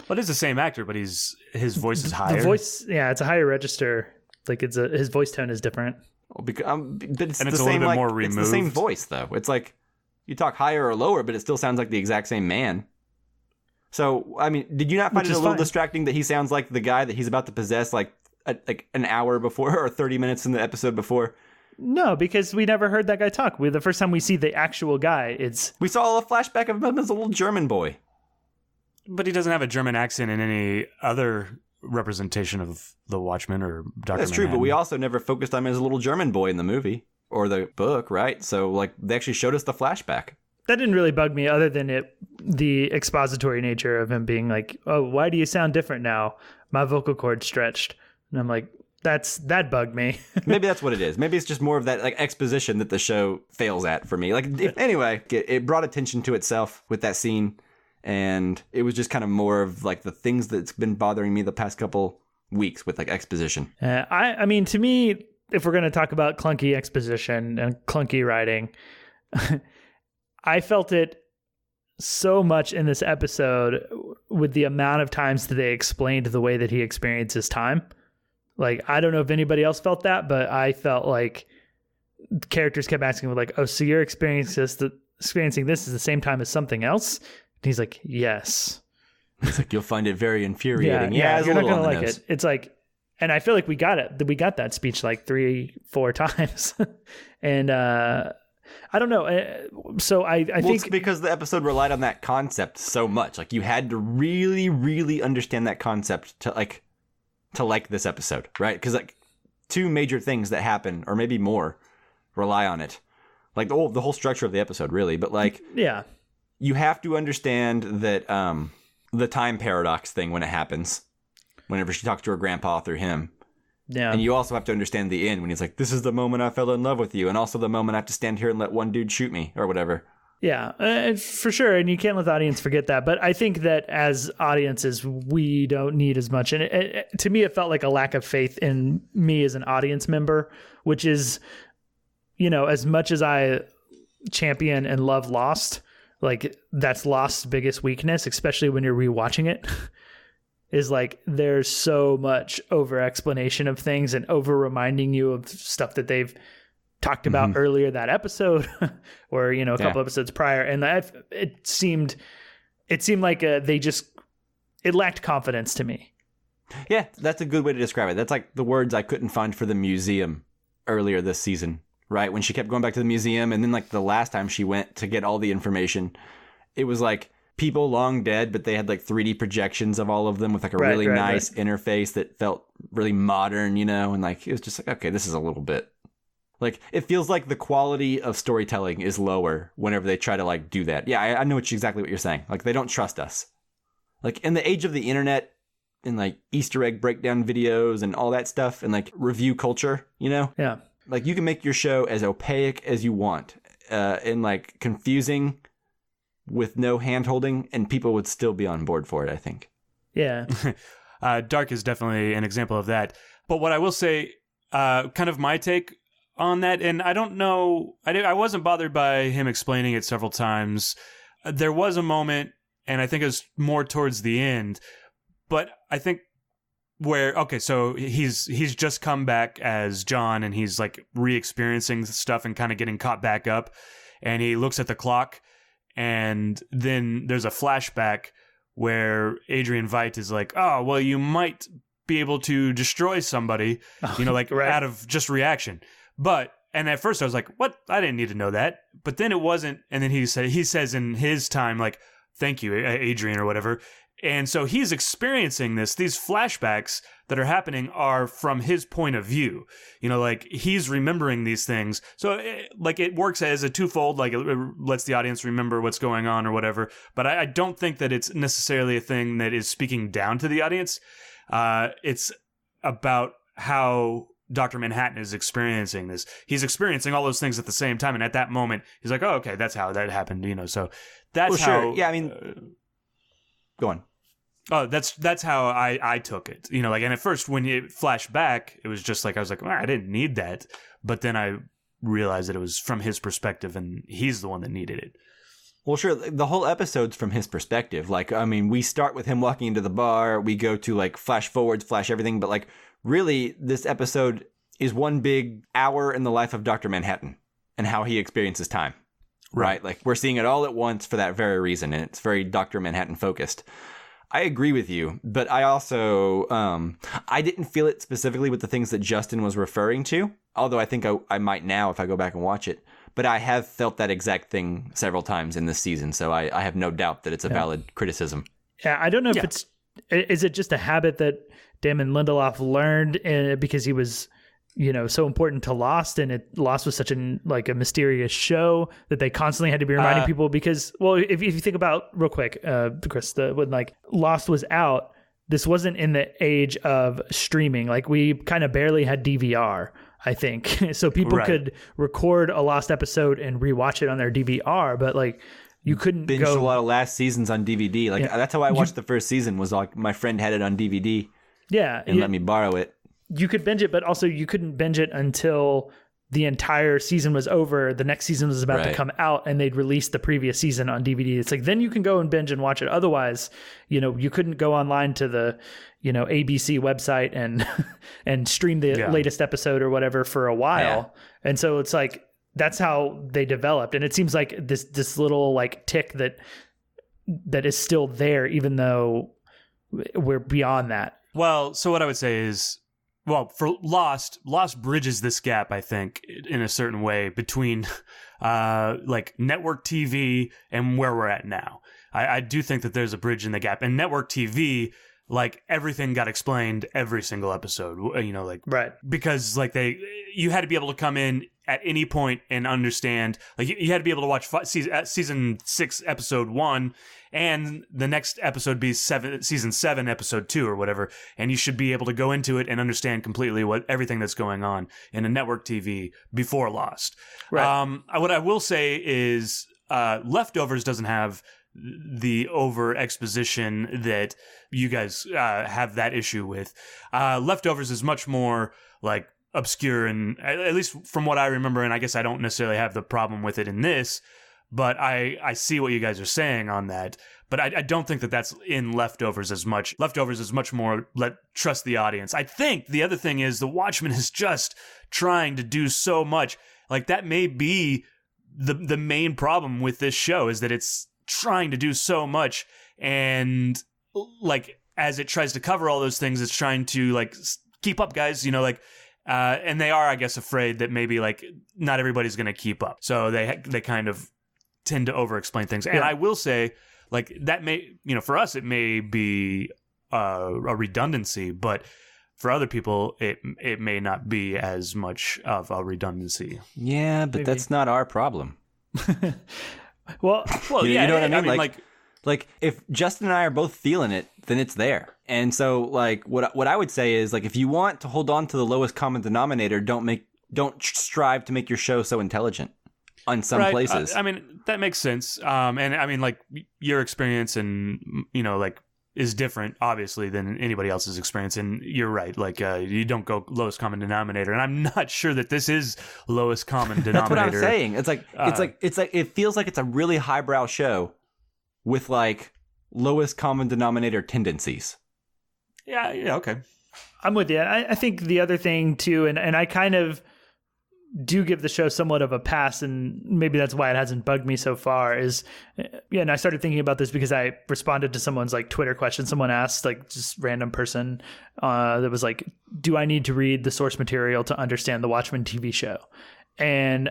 Well, it is the same actor, but his voice is higher. The voice, it's a higher register. Like his voice tone is different. Well, but it's and the it's a same, little bit like, more removed. It's the same voice, though. It's like you talk higher or lower, but it still sounds like the exact same man. So, I mean, did you not find it a little distracting that he sounds like the guy that he's about to possess, like an hour before or 30 minutes in the episode before? No, because we never heard that guy talk. The first time we see the actual guy, we saw a flashback of him as a little German boy. But he doesn't have a German accent in any other representation of the Watchmen or Dr. That's true, but we also never focused on him as a little German boy in the movie. or the book, right? So like they actually showed us the flashback. That didn't really bug me, other than the expository nature of him being like, "Oh, why do you sound different now? My vocal cord stretched," and I'm like, that bugged me. Maybe that's what it is. Maybe it's just more of that like exposition that the show fails at for me. Like anyway, it brought attention to itself with that scene, and it was just kind of more of like the things that's been bothering me the past couple weeks with like exposition. I mean, to me, if we're going to talk about clunky exposition and clunky writing, I felt it so much in this episode with the amount of times that they explained the way that he experiences time. Like, I don't know if anybody else felt that, but I felt characters kept asking, like, "Oh, so you're experiencing this at the same time as something else?" And he's like, "Yes." It's like, you'll find it very infuriating. Yeah, you're not going to like it. It's like, and I feel like we got it. We got that speech like 3-4 times. And I don't know. So I think it's because the episode relied on that concept so much. Like, you had to really, really understand that concept to like this episode, right? Because like 2 major things that happen, or maybe more, rely on it. Like the whole structure of the episode, really. But like, yeah, you have to understand that the time paradox thing when it happens, whenever she talks to her grandpa through him. Yeah. And you also have to understand the end when he's like, "This is the moment I fell in love with you, and also the moment I have to stand here and let one dude shoot me," or whatever. Yeah, for sure. And you can't let the audience forget that. But I think that as audiences, we don't need as much. And to me, it felt like a lack of faith in me as an audience member, which is, as much as I champion and love Lost, like that's Lost's biggest weakness, especially when you're rewatching it, is like there's so much over explanation of things and over reminding you of stuff that they've talked about earlier that episode or, a couple episodes prior. And it seemed like it lacked confidence to me. Yeah, that's a good way to describe it. That's like the words I couldn't find for the museum earlier this season, right? When she kept going back to the museum, and then like the last time she went to get all the information, it was like people long dead, but they had like 3D projections of all of them with like a really nice interface that felt really modern, and like it was just like, okay, this is a little bit like, it feels like the quality of storytelling is lower whenever they try to like do that. Yeah, I know exactly what you're saying. Like, they don't trust us. Like, in the age of the internet and like Easter egg breakdown videos and all that stuff and like review culture, Yeah. Like, you can make your show as opaque as you want and like confusing with no hand holding, and people would still be on board for it, I think. Yeah. Dark is definitely an example of that. But what I will say, kind of my take on that, and I don't know, I wasn't bothered by him explaining it several times. There was a moment, and I think it was more towards the end, but I think where, okay, so he's just come back as John, and he's like re-experiencing stuff and kind of getting caught back up, and he looks at the clock, and then there's a flashback where Adrian Veidt is like, "Oh, well, you might be able to destroy somebody," like right. Out of just reaction. And at first I was like, what? I didn't need to know that. But then it wasn't. And then he says in his time, like, "Thank you, Adrian," or whatever. And so he's experiencing this. These flashbacks that are happening are from his point of view. Like he's remembering these things. So it works as a twofold, like it lets the audience remember what's going on or whatever. But I don't think that it's necessarily a thing that is speaking down to the audience. It's about how Dr. Manhattan is experiencing this. He's experiencing all those things at the same time, and at that moment, he's like, "Oh, okay, that's how that happened." So that's how. Sure. Yeah, I mean, go on. Oh, that's how I took it. And at first when it flashed back, it was just like I was like, I didn't need that, but then I realized that it was from his perspective, and he's the one that needed it. Well, sure. The whole episode's from his perspective. Like, I mean, we start with him walking into the bar. We go to like flash forwards, flash everything, but like. Really, this episode is one big hour in the life of Dr. Manhattan and how he experiences time, right? Like, we're seeing it all at once for that very reason, and it's very Dr. Manhattan focused. I agree with you, but I also, I didn't feel it specifically with the things that Justin was referring to, although I think I might now if I go back and watch it. But I have felt that exact thing several times in this season, so I have no doubt that it's a valid criticism. Yeah, I don't know if is it just a habit that Damon Lindelof learned because he was so important to Lost, and Lost was such a mysterious show that they constantly had to be reminding people because, well, if you think about real quick, Chris, when like Lost was out, this wasn't in the age of streaming. Like we kind of barely had DVR, I think. So people could record a Lost episode and rewatch it on their DVR, but like you couldn't binge a lot of last seasons on DVD. Like that's how I watched the first season, was like my friend had it on DVD. Yeah. And let me borrow it. You could binge it, but also you couldn't binge it until the entire season was over. The next season was about to come out, and they'd release the previous season on DVD. It's like, then you can go and binge and watch it. Otherwise, you couldn't go online to the, ABC website and stream the latest episode or whatever for a while. Yeah. And so it's like, that's how they developed. And it seems like this little like tick that is still there, even though we're beyond that. Well, so what I would say is, for Lost bridges this gap, I think, in a certain way between like network TV and where we're at now. I do think that there's a bridge in the gap. And network TV, like everything got explained every single episode, because like you had to be able to come in at any point and understand, like you had to be able to watch season 6, episode 1, and the next episode be season 7, episode 2 or whatever. And you should be able to go into it and understand completely everything that's going on in a network TV before Lost. Right. What I will say is Leftovers doesn't have the over exposition that you guys have that issue with. Leftovers is much more like obscure, and at least from what I remember, and I guess I don't necessarily have the problem with it in this, but I see what you guys are saying on that. But I don't think that that's in Leftovers as much. Leftovers is much more trust the audience. I think the other thing is the Watchmen is just trying to do so much. Like that may be the main problem with this show, is that it's trying to do so much, and like as it tries to cover all those things, it's trying to like keep up, guys. And they are, I guess, afraid that maybe like not everybody's going to keep up, so they kind of tend to over-explain things. And I will say, like that may, for us it may be a redundancy, but for other people it may not be as much of a redundancy. Yeah, but that's not our problem. Well, you know what I mean? Like if Justin and I are both feeling it, then it's there. And so like what I would say is, like, if you want to hold on to the lowest common denominator, don't strive to make your show so intelligent on some places. I mean, that makes sense. And I mean, like your experience and like is different obviously than anybody else's experience, and you're right, like you don't go lowest common denominator, and I'm not sure that this is lowest common denominator. That's what I'm saying. It's like it feels like it's a really highbrow show with like lowest common denominator tendencies. Yeah, okay. I'm with you. I think the other thing too, and I kind of do give the show somewhat of a pass, and maybe that's why it hasn't bugged me so far, is, and I started thinking about this because I responded to someone's like Twitter question. Someone asked, like just random person that was like, do I need to read the source material to understand the Watchmen TV show? And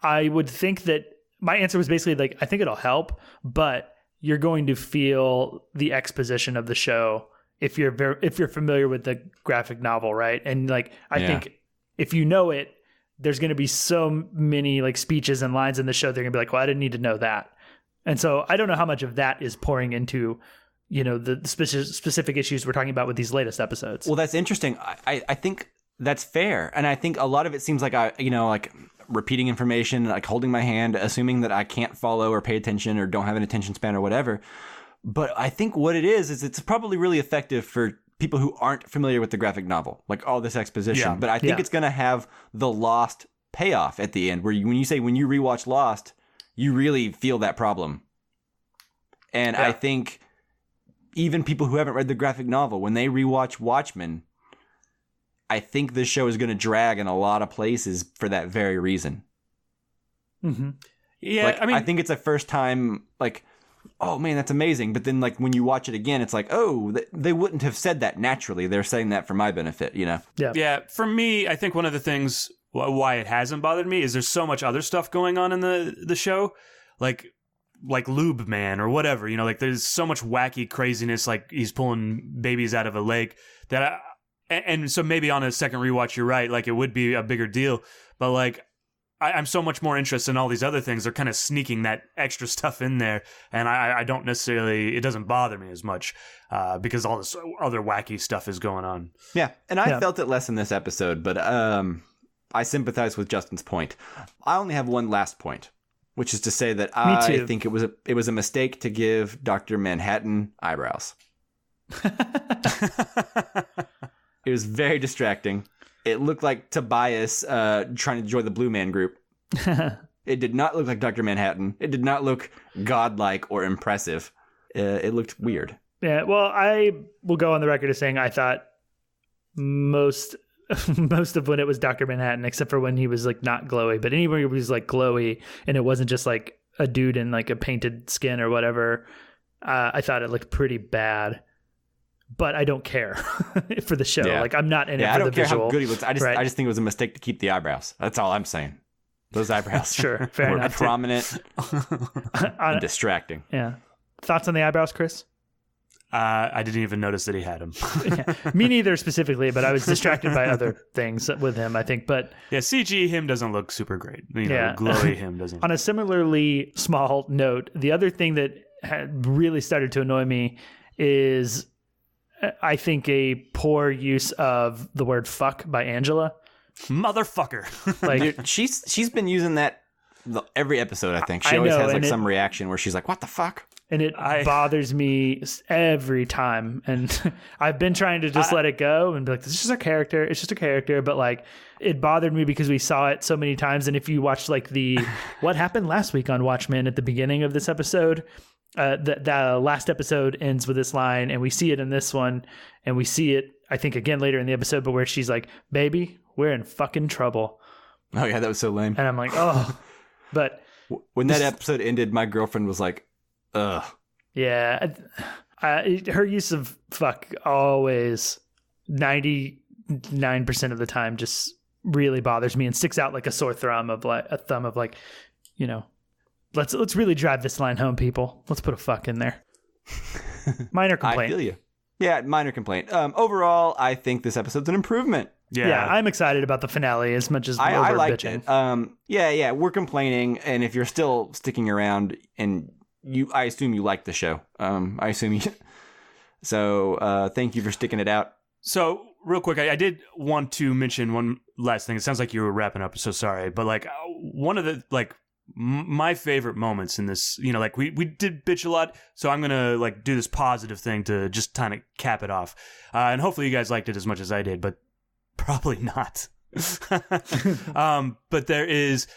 I would think that my answer was basically like, I think it'll help, but you're going to feel the exposition of the show if you're familiar with the graphic novel, right? And like, I think if you know it, there's going to be so many like speeches and lines in the show, they're going to be like, well, I didn't need to know that. And so I don't know how much of that is pouring into, the specific issues we're talking about with these latest episodes. Well, that's interesting. I think that's fair. And I think a lot of it seems like like repeating information, like holding my hand, assuming that I can't follow or pay attention or don't have an attention span or whatever. But I think what it is it's probably really effective for people who aren't familiar with the graphic novel, like all this exposition. Yeah. But I think it's going to have the Lost payoff at the end, where when you rewatch Lost, you really feel that problem. And I think even people who haven't read the graphic novel, when they rewatch Watchmen, I think this show is going to drag in a lot of places for that very reason. Mm-hmm. Yeah, like, I think it's a first time, like, oh man, that's amazing. But then like when you watch it again, it's like, oh, they wouldn't have said that naturally. They're saying that for my benefit, Yeah. For me, I think one of the things why it hasn't bothered me is there's so much other stuff going on in the show, like Lube Man or whatever, like there's so much wacky craziness, like he's pulling babies out of a lake, that And so maybe on a second rewatch, you're right. Like, it would be a bigger deal. But, like, I'm so much more interested in all these other things. They're kind of sneaking that extra stuff in there. And I don't necessarily, it doesn't bother me as much because all this other wacky stuff is going on. Yeah. And I felt it less in this episode, but I sympathize with Justin's point. I only have one last point, which is to say that I think it was a mistake to give Dr. Manhattan eyebrows. It was very distracting. It looked like Tobias trying to join the Blue Man Group. It did not look like Dr. Manhattan. It did not look godlike or impressive. It looked weird. Yeah, well, I will go on the record as saying I thought most of when it was Dr. Manhattan, except for when he was like not glowy, but anywhere he was like glowy and it wasn't just like a dude in like a painted skin or whatever, I thought it looked pretty bad. But I don't care for the show. Yeah. Like, I'm not in it for the visual. I don't care how good he looks. I just think it was a mistake to keep the eyebrows. That's all I'm saying. Those eyebrows sure, fair were enough, prominent and distracting. Yeah. Thoughts on the eyebrows, Chris? I didn't even notice that he had them. Yeah. Me neither specifically, but I was distracted by other things with him, I think. But yeah, CG him doesn't look super great. Glowy him doesn't. On a similarly small note, the other thing that had really started to annoy me is, I think, a poor use of the word fuck by Angela. Motherfucker. Like, dude, she's been using that every episode, I think. She always has like some reaction where she's like, what the fuck? And it bothers me every time. And I've been trying to just let it go and be like, this is just a character. It's just a character. But like, it bothered me because we saw it so many times. And if you watch like what happened last week on Watchmen at the beginning of this episode, the last episode ends with this line, and we see it in this one, and we see it, I think, again later in the episode, but where she's like, baby, we're in fucking trouble. Oh yeah, that was so lame. And I'm like, oh. But when that episode ended, my girlfriend was like, ugh. Yeah. Her use of fuck always 99% of the time just really bothers me and sticks out like a sore thumb of like, you know, let's really drive this line home, people. Let's put a fuck in there. Minor complaint. I feel you. Yeah, minor complaint. Overall, I think this episode's an improvement. Yeah, I'm excited about the finale as much as I liked it. Yeah, we're complaining, and if you're still sticking around, and I assume you like the show. I assume you. So, thank you for sticking it out. So, real quick, I did want to mention one last thing. It sounds like you were wrapping up, so sorry, but like one of the like my favorite moments in this, you know, like we did bitch a lot, so I'm gonna like do this positive thing to just kind of cap it off, and hopefully you guys liked it as much as I did, but probably not. But there is,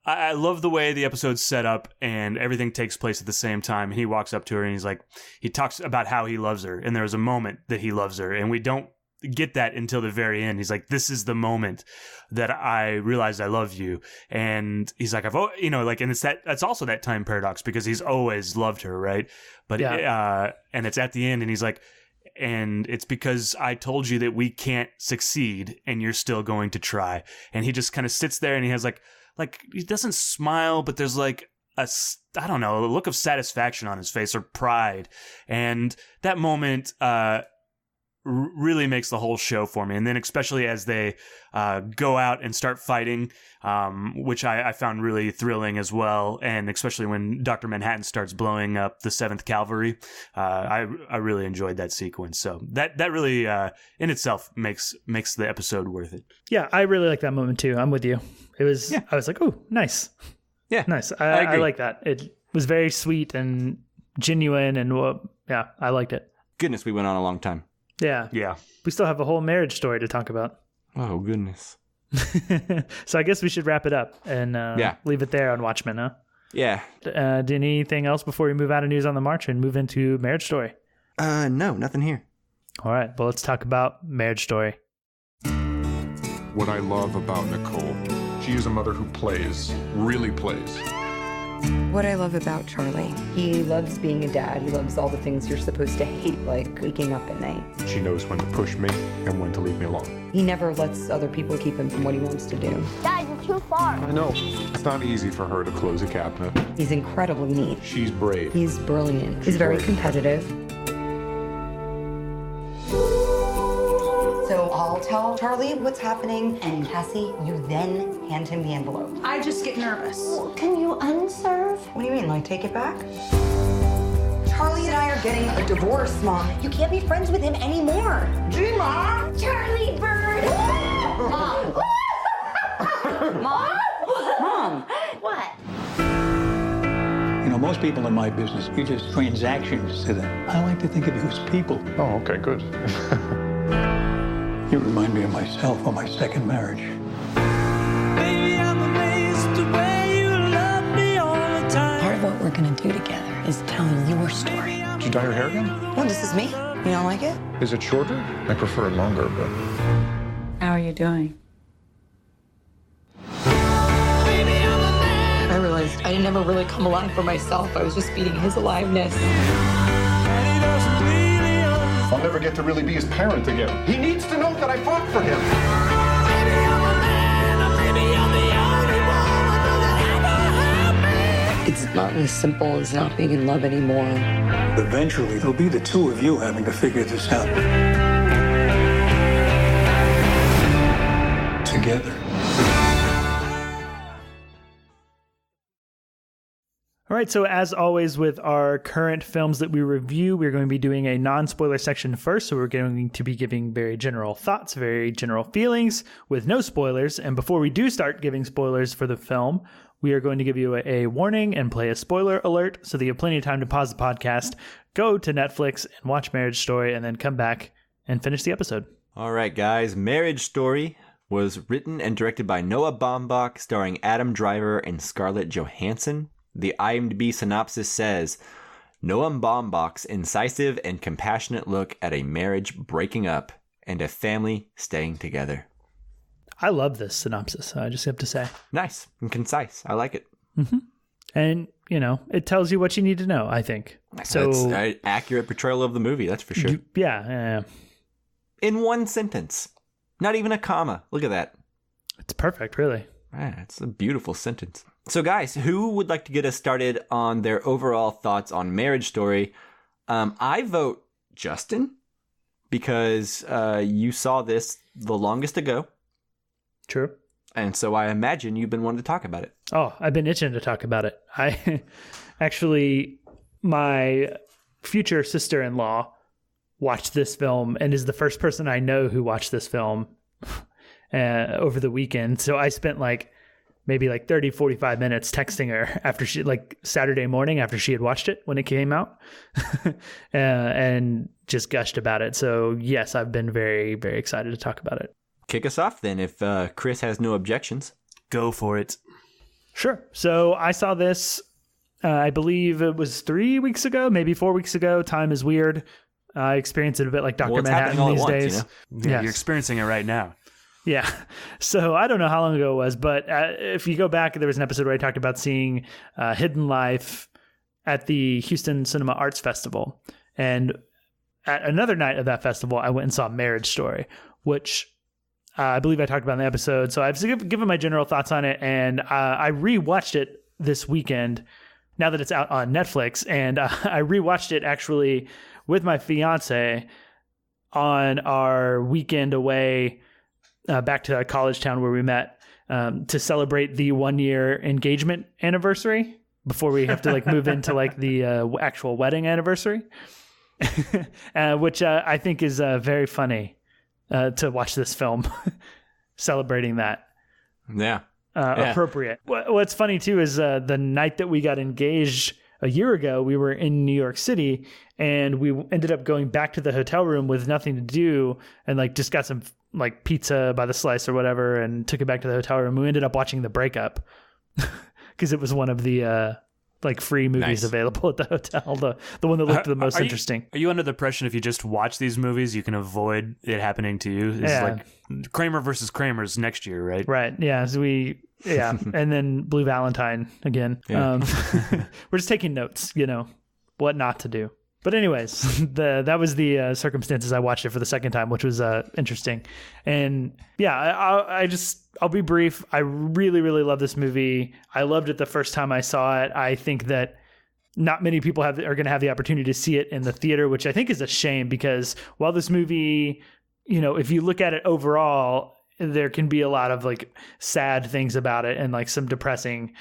I love the way the episode's set up and everything takes place at the same time. He walks up to her and he's like, he talks about how he loves her, and there's a moment that he loves her, and we don't get that until the very end. He's like, this is the moment that I realized I love you. And he's like, and it's that's also that time paradox because he's always loved her, right? But and it's at the end, and he's like, and it's because I told you that we can't succeed and you're still going to try. And he just kind of sits there and he has like he doesn't smile, but there's like a look of satisfaction on his face or pride. And that moment, really makes the whole show for me. And then especially as they go out and start fighting, which I found really thrilling as well. And especially when Dr. Manhattan starts blowing up the 7th Cavalry, I really enjoyed that sequence. So that really in itself makes the episode worth it. Yeah, I really like that moment too. I'm with you. It was, yeah. I was like, oh, nice. Yeah, nice. I like that. It was very sweet and genuine, and yeah, I liked it. Goodness, we went on a long time. Yeah. We still have a whole marriage story to talk about. Oh, goodness. So I guess we should wrap it up and leave it there on Watchmen, huh? Yeah. Anything else before we move out of News on the March and move into Marriage Story? No, nothing here. All right. Well, let's talk about Marriage Story. What I love about Nicole, she is a mother who really plays. What I love about Charlie, he loves being a dad. He loves all the things you're supposed to hate, like waking up at night. She knows when to push me and when to leave me alone. He never lets other people keep him from what he wants to do. Dad, you're too far. I know. It's not easy for her to close a cabinet. He's incredibly neat. She's brave. He's brilliant. He's very competitive. tell Charlie what's happening, and Cassie, you then hand him the envelope. I just get nervous. Can you unserve? What do you mean, like take it back? Charlie and I are getting a divorce, Mom. You can't be friends with him anymore. Gee, Mom! Charlie Bird! Mom! Mom? Mom! What? You know, most people in my business, you're just transactions to them. I like to think of you as people. Oh, okay, good. You remind me of myself on my second marriage. Baby, I'm amazed the way you love me all the time. Part of what we're gonna do together is tell your story. Did you dye your hair again? Well, this is me. You don't like it? Is it shorter? I prefer it longer, but... How are you doing? I realized I didn't ever really come along for myself. I was just feeding his aliveness. I'll never get to really be his parent again. He needs to know that I fought for him. It's not as simple as not being in love anymore. Eventually, it'll be the two of you having to figure this out. Together. All right, so as always with our current films that we review, we're going to be doing a non-spoiler section first. So we're going to be giving very general thoughts, very general feelings with no spoilers. And before we do start giving spoilers for the film, we are going to give you a warning and play a spoiler alert so that you have plenty of time to pause the podcast, go to Netflix and watch Marriage Story, and then come back and finish the episode. All right, guys. Marriage Story was written and directed by Noah Baumbach, starring Adam Driver and Scarlett Johansson. The IMDb synopsis says, Noah Baumbach's incisive and compassionate look at a marriage breaking up and a family staying together. I love this synopsis, I just have to say. Nice and concise. I like it. Mm-hmm. And, you know, it tells you what you need to know, I think. So it's an accurate portrayal of the movie, that's for sure. Yeah. In one sentence. Not even a comma. Look at that. It's perfect, really. Yeah, it's a beautiful sentence. So guys, who would like to get us started on their overall thoughts on Marriage Story? I vote Justin because you saw this the longest ago. True. And so I imagine you've been wanting to talk about it. Oh, I've been itching to talk about it. I actually, my future sister-in-law watched this film and is the first person I know who watched this film over the weekend. So I spent maybe 30, 45 minutes texting her after she, Saturday morning after she had watched it when it came out and just gushed about it. So yes, I've been very, very excited to talk about it. Kick us off then if Chris has no objections. Go for it. Sure. So I saw this, I believe it was 3 weeks ago, maybe 4 weeks ago. Time is weird. I experience it a bit like Dr. Manhattan these days. You know? Yeah, Yes. You're experiencing it right now. Yeah. So I don't know how long ago it was, but if you go back, there was an episode where I talked about seeing Hidden Life at the Houston Cinema Arts Festival. And at another night of that festival, I went and saw Marriage Story, which I believe I talked about in the episode. So I've given my general thoughts on it, and I rewatched it this weekend now that it's out on Netflix. And I rewatched it actually with my fiance on our weekend away back to a college town where we met to celebrate the 1 year engagement anniversary before we have to move into the actual wedding anniversary, which I think is very funny to watch this film celebrating that. Yeah. Appropriate. What's funny too is the night that we got engaged a year ago, we were in New York City and we ended up going back to the hotel room with nothing to do and just got some pizza by the slice or whatever and took it back to the hotel room. We ended up watching The Breakup because it was one of the free movies available at the hotel, the one that looked the most interesting. Are you under the impression if you just watch these movies, you can avoid it happening to you? It's Kramer versus Kramer's next year, right? Right. Yeah. So and then Blue Valentine again. Yeah. We're just taking notes, what not to do. But anyways, that was the circumstances I watched it for the second time, which was interesting. And yeah, I'll be brief. I really, really love this movie. I loved it the first time I saw it. I think that not many people are going to have the opportunity to see it in the theater, which I think is a shame because while this movie if you look at it overall, there can be a lot of like sad things about it and like some depressing,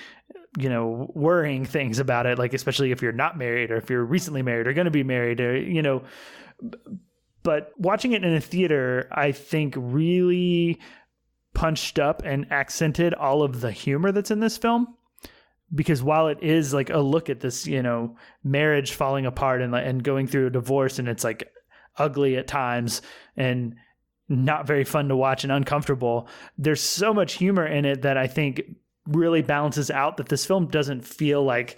worrying things about it, like especially if you're not married or if you're recently married or going to be married or, but watching it in a theater, I think really punched up and accented all of the humor that's in this film. Because while it is like a look at this, marriage falling apart and going through a divorce, and it's like ugly at times and not very fun to watch and uncomfortable, there's so much humor in it that I think really balances out that this film doesn't feel like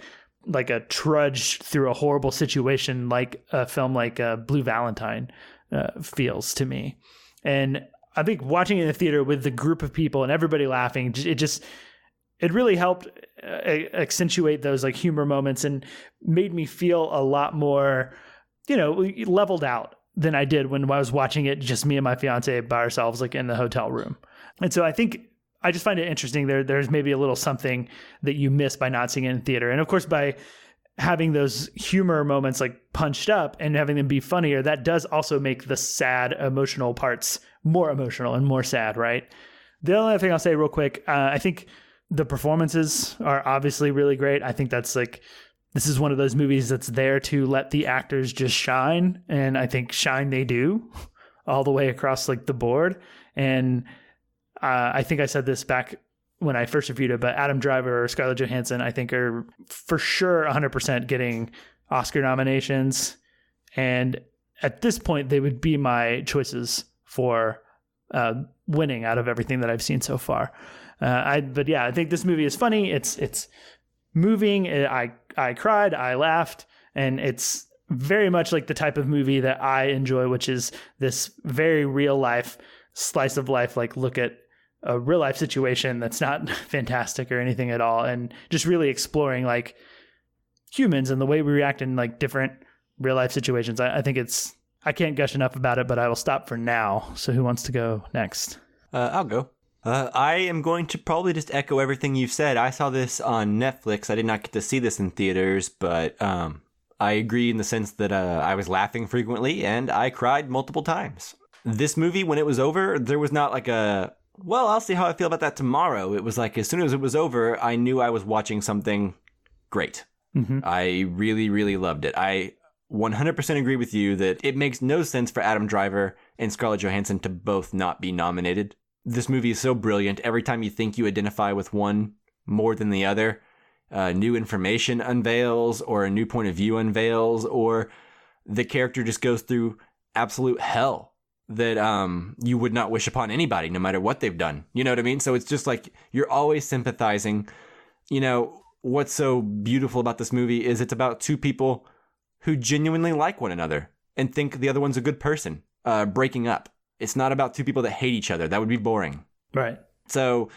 a trudge through a horrible situation like a film like Blue Valentine feels to me. And I think watching it in the theater with the group of people and everybody laughing, it really helped accentuate those like humor moments and made me feel a lot more, leveled out than I did when I was watching it, just me and my fiance by ourselves, like in the hotel room. And so I think I just find it interesting. There's maybe a little something that you miss by not seeing it in theater. And of course, by having those humor moments like punched up and having them be funnier, that does also make the sad emotional parts more emotional and more sad, right? The only other thing I'll say real quick, I think the performances are obviously really great. I think that's like, this is one of those movies that's there to let the actors just shine. And I think shine they do all the way across like the board. And I think I said this back when I first reviewed it, but Adam Driver or Scarlett Johansson, I think are for sure 100% getting Oscar nominations. And at this point, they would be my choices for winning out of everything that I've seen so far. But yeah, I think this movie is funny. It's moving. I cried, I laughed, and it's very much like the type of movie that I enjoy, which is this very real life slice of life, like look at a real life situation that's not fantastic or anything at all, and just really exploring like humans and the way we react in like different real life situations. I think I can't gush enough about it, but I will stop for now. So who wants to go next? I'll go. I am going to probably just echo everything you've said. I saw this on Netflix. I did not get to see this in theaters, but I agree in the sense that I was laughing frequently and I cried multiple times. This movie, when it was over, there was not like I'll see how I feel about that tomorrow. It was like as soon as it was over, I knew I was watching something great. Mm-hmm. I really, really loved it. I 100% agree with you that it makes no sense for Adam Driver and Scarlett Johansson to both not be nominated. This movie is so brilliant. Every time you think you identify with one more than the other, new information unveils or a new point of view unveils, or the character just goes through absolute hell that you would not wish upon anybody, no matter what they've done. You know what I mean? So it's just like you're always sympathizing. What's so beautiful about this movie is it's about two people who genuinely like one another and think the other one's a good person, breaking up. It's not about two people that hate each other. That would be boring. Right. So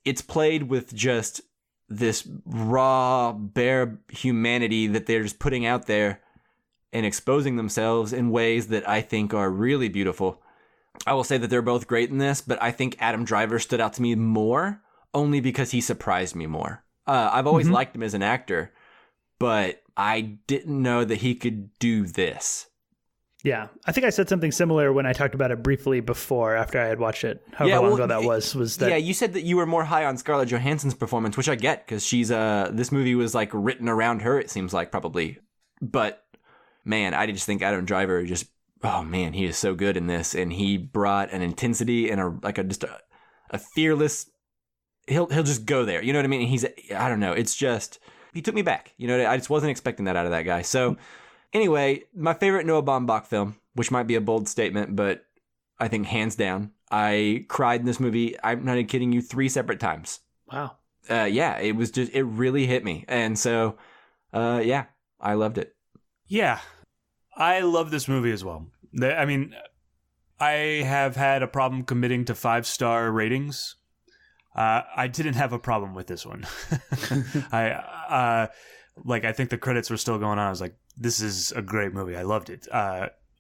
it's played with just this raw, bare humanity that they're just putting out there and exposing themselves in ways that I think are really beautiful. I will say that they're both great in this, but I think Adam Driver stood out to me more only because he surprised me more. I've always liked him as an actor, but I didn't know that he could do this. Yeah, I think I said something similar when I talked about it briefly before, after I had watched it. However long ago that was that. Yeah, you said that you were more high on Scarlett Johansson's performance, which I get, because she's this movie was like written around her, it seems like, probably. But man, I just think Adam Driver he is so good in this, and he brought an intensity and a fearless. He'll just go there, you know what I mean? And I don't know, it's just he took me back. I just wasn't expecting that out of that guy. So. Anyway, my favorite Noah Baumbach film, which might be a bold statement, but I think hands down, I cried in this movie, I'm not even kidding you, 3 separate times. Wow. Yeah, it was just, it really hit me. And so, I loved it. Yeah, I love this movie as well. I mean, I have had a problem committing to 5-star ratings. I didn't have a problem with this one. I think the credits were still going on. I was like, this is a great movie. I loved it.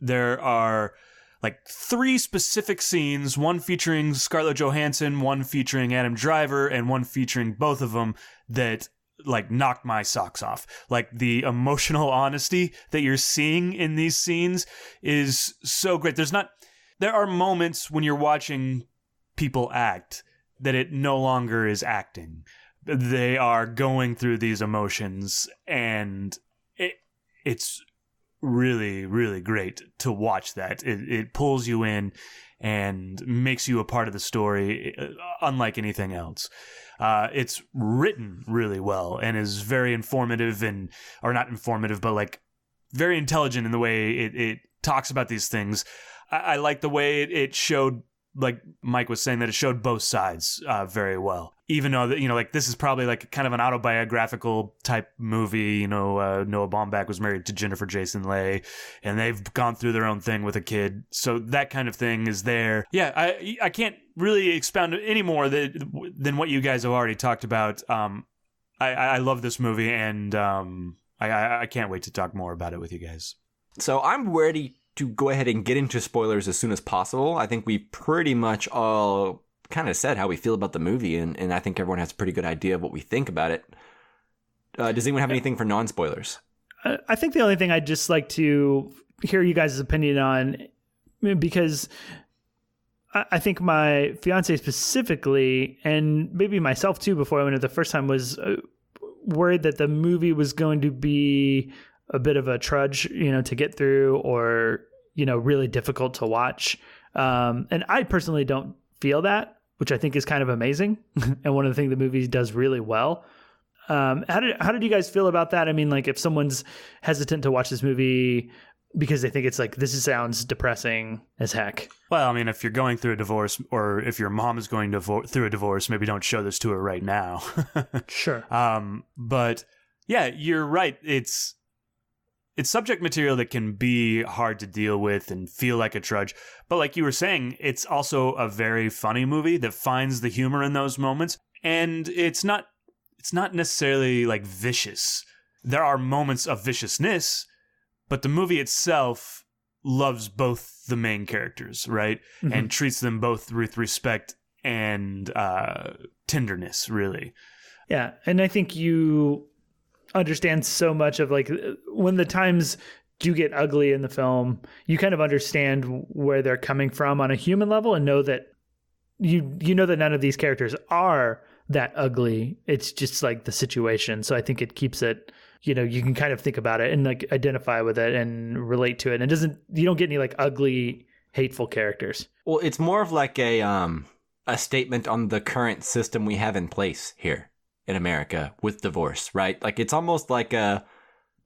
There are like 3 specific scenes, one featuring Scarlett Johansson, one featuring Adam Driver, and one featuring both of them that like knocked my socks off. Like the emotional honesty that you're seeing in these scenes is so great. There's there are moments when you're watching people act that it no longer is acting. They are going through these emotions, and it's really, really great to watch that. It pulls you in and makes you a part of the story, unlike anything else. It's written really well and is very informative or not informative, but like very intelligent in the way it talks about these things. I like the way it showed, like Mike was saying, that it showed both sides very well. Even though, like this is probably like kind of an autobiographical type movie. Noah Baumbach was married to Jennifer Jason Leigh, and they've gone through their own thing with a kid. So that kind of thing is there. Yeah, I can't really expound any more than what you guys have already talked about. I love this movie, and I can't wait to talk more about it with you guys. So I'm ready to go ahead and get into spoilers as soon as possible. I think we pretty much all kind of said how we feel about the movie, and I think everyone has a pretty good idea of what we think about it. Does anyone have anything for non-spoilers? I think the only thing I'd just like to hear you guys' opinion on, because I think my fiance specifically, and maybe myself too before I went it the first time, was worried that the movie was going to be a bit of a trudge, to get through, or, really difficult to watch. And I personally don't feel that, which I think is kind of amazing. And one of the things the movie does really well. How did you guys feel about that? I mean, like if someone's hesitant to watch this movie because they think it's like, this sounds depressing as heck. Well, I mean, if you're going through a divorce, or if your mom is going through a divorce, maybe don't show this to her right now. Sure. But yeah, you're right. It's subject material that can be hard to deal with and feel like a trudge. But like you were saying, it's also a very funny movie that finds the humor in those moments. And it's not necessarily like vicious. There are moments of viciousness, but the movie itself loves both the main characters, right? Mm-hmm. And treats them both with respect and tenderness, really. Yeah. And I think you understand so much of like when the times do get ugly in the film, you kind of understand where they're coming from on a human level, and know that you know that none of these characters are that ugly. It's just like the situation. So I think it keeps it, you can kind of think about it and like identify with it and relate to it. And you don't get any like ugly, hateful characters. Well, it's more of like a statement on the current system we have in place here in America with divorce, right? Like it's almost like the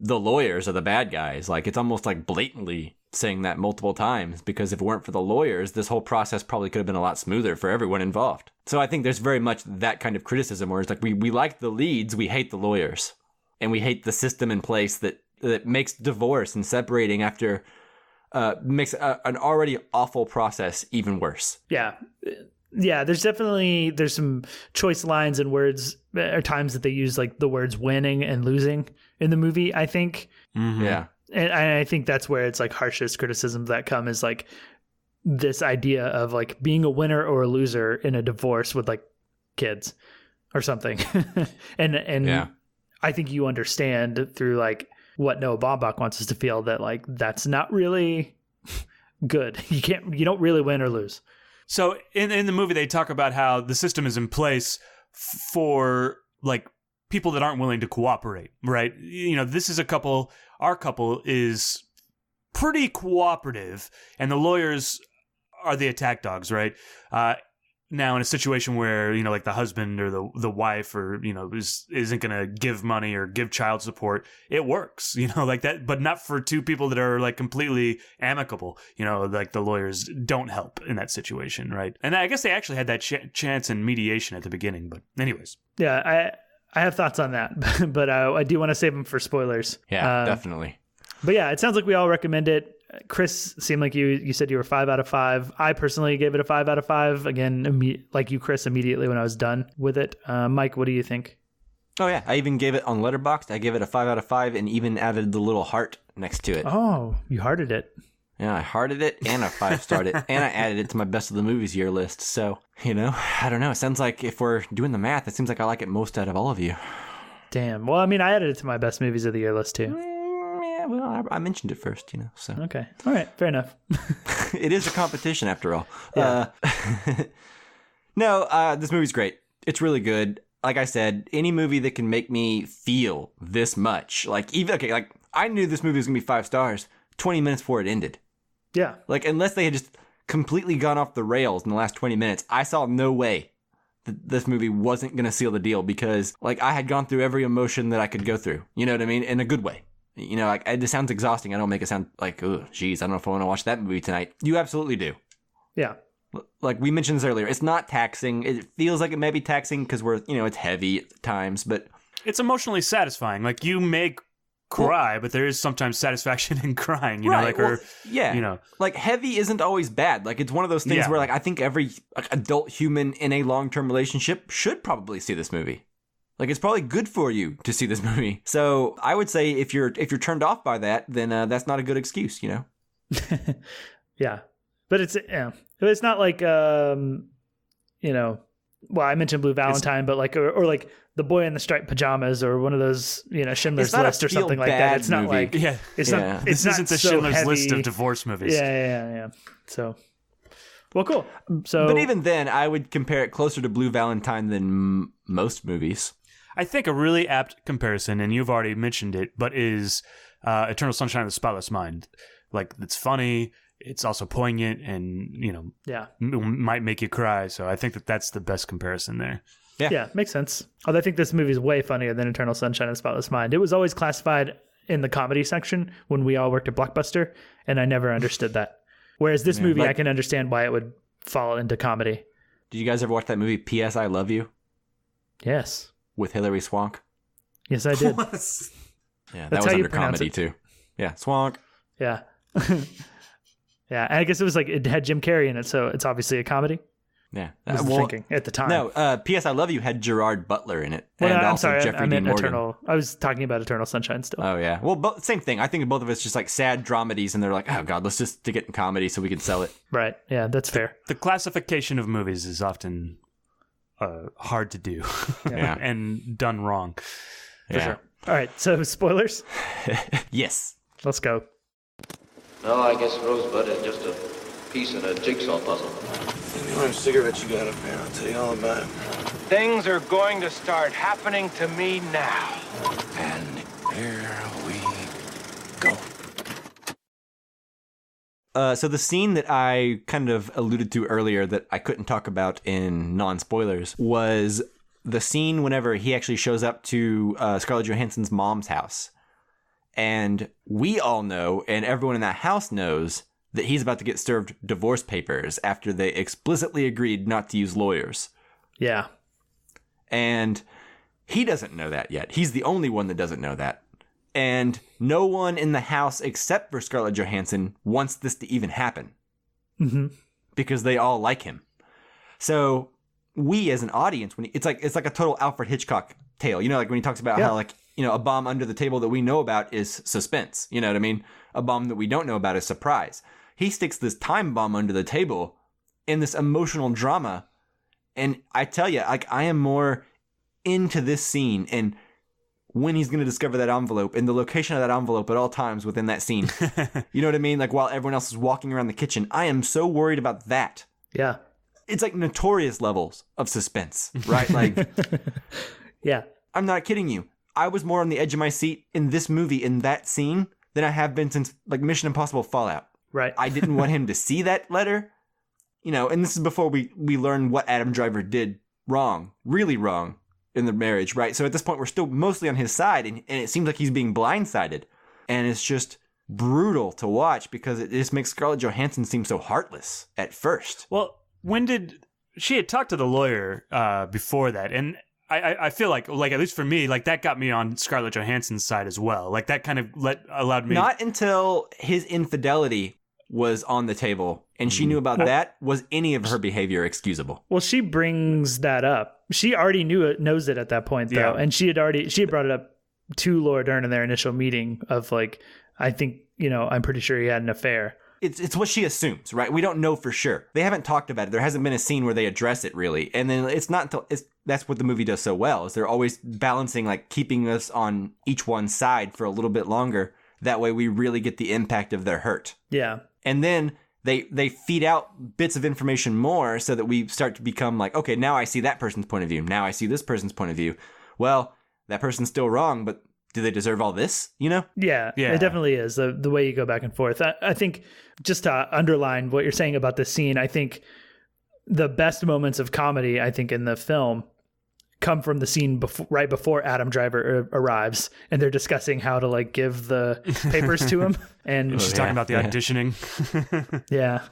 lawyers are the bad guys. Like it's almost like blatantly saying that multiple times, because if it weren't for the lawyers, this whole process probably could have been a lot smoother for everyone involved. So I think there's very much that kind of criticism where it's like we like the leads, we hate the lawyers, and we hate the system in place that makes divorce and separating after makes an already awful process even worse. Yeah, there's some choice lines and words or times that they use like the words winning and losing in the movie, I think. Mm-hmm. Yeah. And I think that's where it's like harshest criticisms that come is like this idea of like being a winner or a loser in a divorce with like kids or something. and yeah. I think you understand through like what Noah Baumbach wants us to feel that like that's not really good. You don't really win or lose. So in the movie, they talk about how the system is in place for like people that aren't willing to cooperate, right? This is our couple is pretty cooperative, and the lawyers are the attack dogs, right? Now in a situation where, like the husband or the wife or, isn't going to give money or give child support, it works, like that, but not for two people that are like completely amicable, like the lawyers don't help in that situation, right? And I guess they actually had that chance in mediation at the beginning, but anyways. Yeah, I have thoughts on that, but I do want to save them for spoilers. Yeah, definitely. But yeah, it sounds like we all recommend it. Chris, seemed like you said you were 5 out of 5. I personally gave it a 5 out of 5. Again, like you, Chris, immediately when I was done with it. Mike, what do you think? Oh yeah, I even gave it on Letterboxd. I gave it a 5 out of 5 and even added the little heart next to it. Oh, you hearted it. Yeah, I hearted it and I 5-starred it and I added it to my best of the movies year list. So, I don't know. It sounds like if we're doing the math, it seems like I like it most out of all of you. Damn. Well, I mean, I added it to my best movies of the year list too. well, I mentioned it first, so. Okay. All right. Fair enough. It is a competition after all. Yeah. No, this movie's great. It's really good. Like I said, any movie that can make me feel this much, like I knew this movie was gonna be 5 stars 20 minutes before it ended. Yeah. Like, unless they had just completely gone off the rails in the last 20 minutes, I saw no way that this movie wasn't gonna seal the deal, because like I had gone through every emotion that I could go through. You know what I mean? In a good way. Like it sounds exhausting. I don't make it sound like, oh, geez, I don't know if I want to watch that movie tonight. You absolutely do. Yeah. Like we mentioned this earlier, it's not taxing. It feels like it may be taxing because we're, it's heavy at times, but it's emotionally satisfying. Like you may cry, but there is sometimes satisfaction in crying, like heavy isn't always bad. Like it's one of those things where like I think every adult human in a long-term relationship should probably see this movie. Like it's probably good for you to see this movie. So I would say if you're turned off by that, then that's not a good excuse, Yeah. But it's not like, well, I mentioned Blue Valentine, but like, or like The Boy in the Striped Pajamas, or one of those, Schindler's List or something like that. It's not like, it's not, this isn't the Schindler's List of divorce movies. Yeah. So, well, cool. So, but even then, I would compare it closer to Blue Valentine than most movies. I think a really apt comparison, and you've already mentioned it, but is Eternal Sunshine of the Spotless Mind. Like, it's funny. It's also poignant and, might make you cry. So I think that's the best comparison there. Yeah, makes sense. Although I think this movie is way funnier than Eternal Sunshine of the Spotless Mind. It was always classified in the comedy section when we all worked at Blockbuster, and I never understood that. Whereas this movie, I can understand why it would fall into comedy. Did you guys ever watch that movie, P.S. I Love You? Yes. With Hilary Swank? Yes, I did. Yeah, that was under comedy too. Yeah, Swank. Yeah. Yeah, and I guess it was like it had Jim Carrey in it, so it's obviously a comedy. Yeah, I was thinking at the time. No, P.S. I Love You had Gerard Butler in it, well, and I'm also sorry, Jeffrey I Dean meant Morgan. I was talking about Eternal Sunshine still. Oh yeah, well, same thing. I think both of us just like sad dramedies, and they're like, oh god, let's just stick it in comedy so we can sell it. Right? Yeah, that's fair. The classification of movies is often hard to do, and done wrong. For sure. All right, so spoilers. Yes, let's go. No, I guess Rosebud is just a piece in a jigsaw puzzle. Any more cigarettes you got up there? I'll tell you all about it. Things are going to start happening to me now. And here we go. So the scene that I kind of alluded to earlier that I couldn't talk about in non-spoilers was the scene whenever he actually shows up to Scarlett Johansson's mom's house. And we all know, and everyone in that house knows, that he's about to get served divorce papers after they explicitly agreed not to use lawyers. Yeah. And he doesn't know that yet. He's the only one that doesn't know that. And no one in the house except for Scarlett Johansson wants this to even happen. Mm-hmm. Because they all like him. So we as an audience, it's like a total Alfred Hitchcock tale. Like when he talks about how like, a bomb under the table that we know about is suspense. You know what I mean? A bomb that we don't know about is surprise. He sticks this time bomb under the table in this emotional drama. And I tell you, like, I am more into this scene and when he's going to discover that envelope and the location of that envelope at all times within that scene. You know what I mean? Like while everyone else is walking around the kitchen, I am so worried about that. Yeah. It's like notorious levels of suspense, right? Like, yeah. I'm not kidding you. I was more on the edge of my seat in this movie, in that scene, than I have been since like Mission Impossible Fallout. Right. I didn't want him to see that letter, and this is before we learn what Adam Driver did wrong, really wrong in the marriage, right? So at this point, we're still mostly on his side, and it seems like he's being blindsided. And it's just brutal to watch because it just makes Scarlett Johansson seem so heartless at first. Well, she had talked to the lawyer before that, and I feel like at least for me, like that got me on Scarlett Johansson's side as well. Like that kind of allowed me. Not until his infidelity was on the table and she knew about that was any of her behavior excusable. Well, she brings that up. She already knows it at that point though, and she had brought it up to Laura Dern in their initial meeting of like, I think I'm pretty sure he had an affair. It's what she assumes, right? We don't know for sure. They haven't talked about it. There hasn't been a scene where they address it really. And then it's not until that's what the movie does so well, is they're always balancing, like keeping us on each one's side for a little bit longer That way we really get the impact of their hurt. Yeah. And then they feed out bits of information more so that we start to become like, okay, now I see that person's point of view. Now I see this person's point of view. Well, that person's still wrong, but do they deserve all this, you know? Yeah, it definitely is, the way you go back and forth. I think, just to underline what you're saying about this scene, I think the best moments of comedy, I think, in the film come from the scene right before Adam Driver arrives, and they're discussing how to like give the papers to him. And she's talking about the auditioning. Yeah.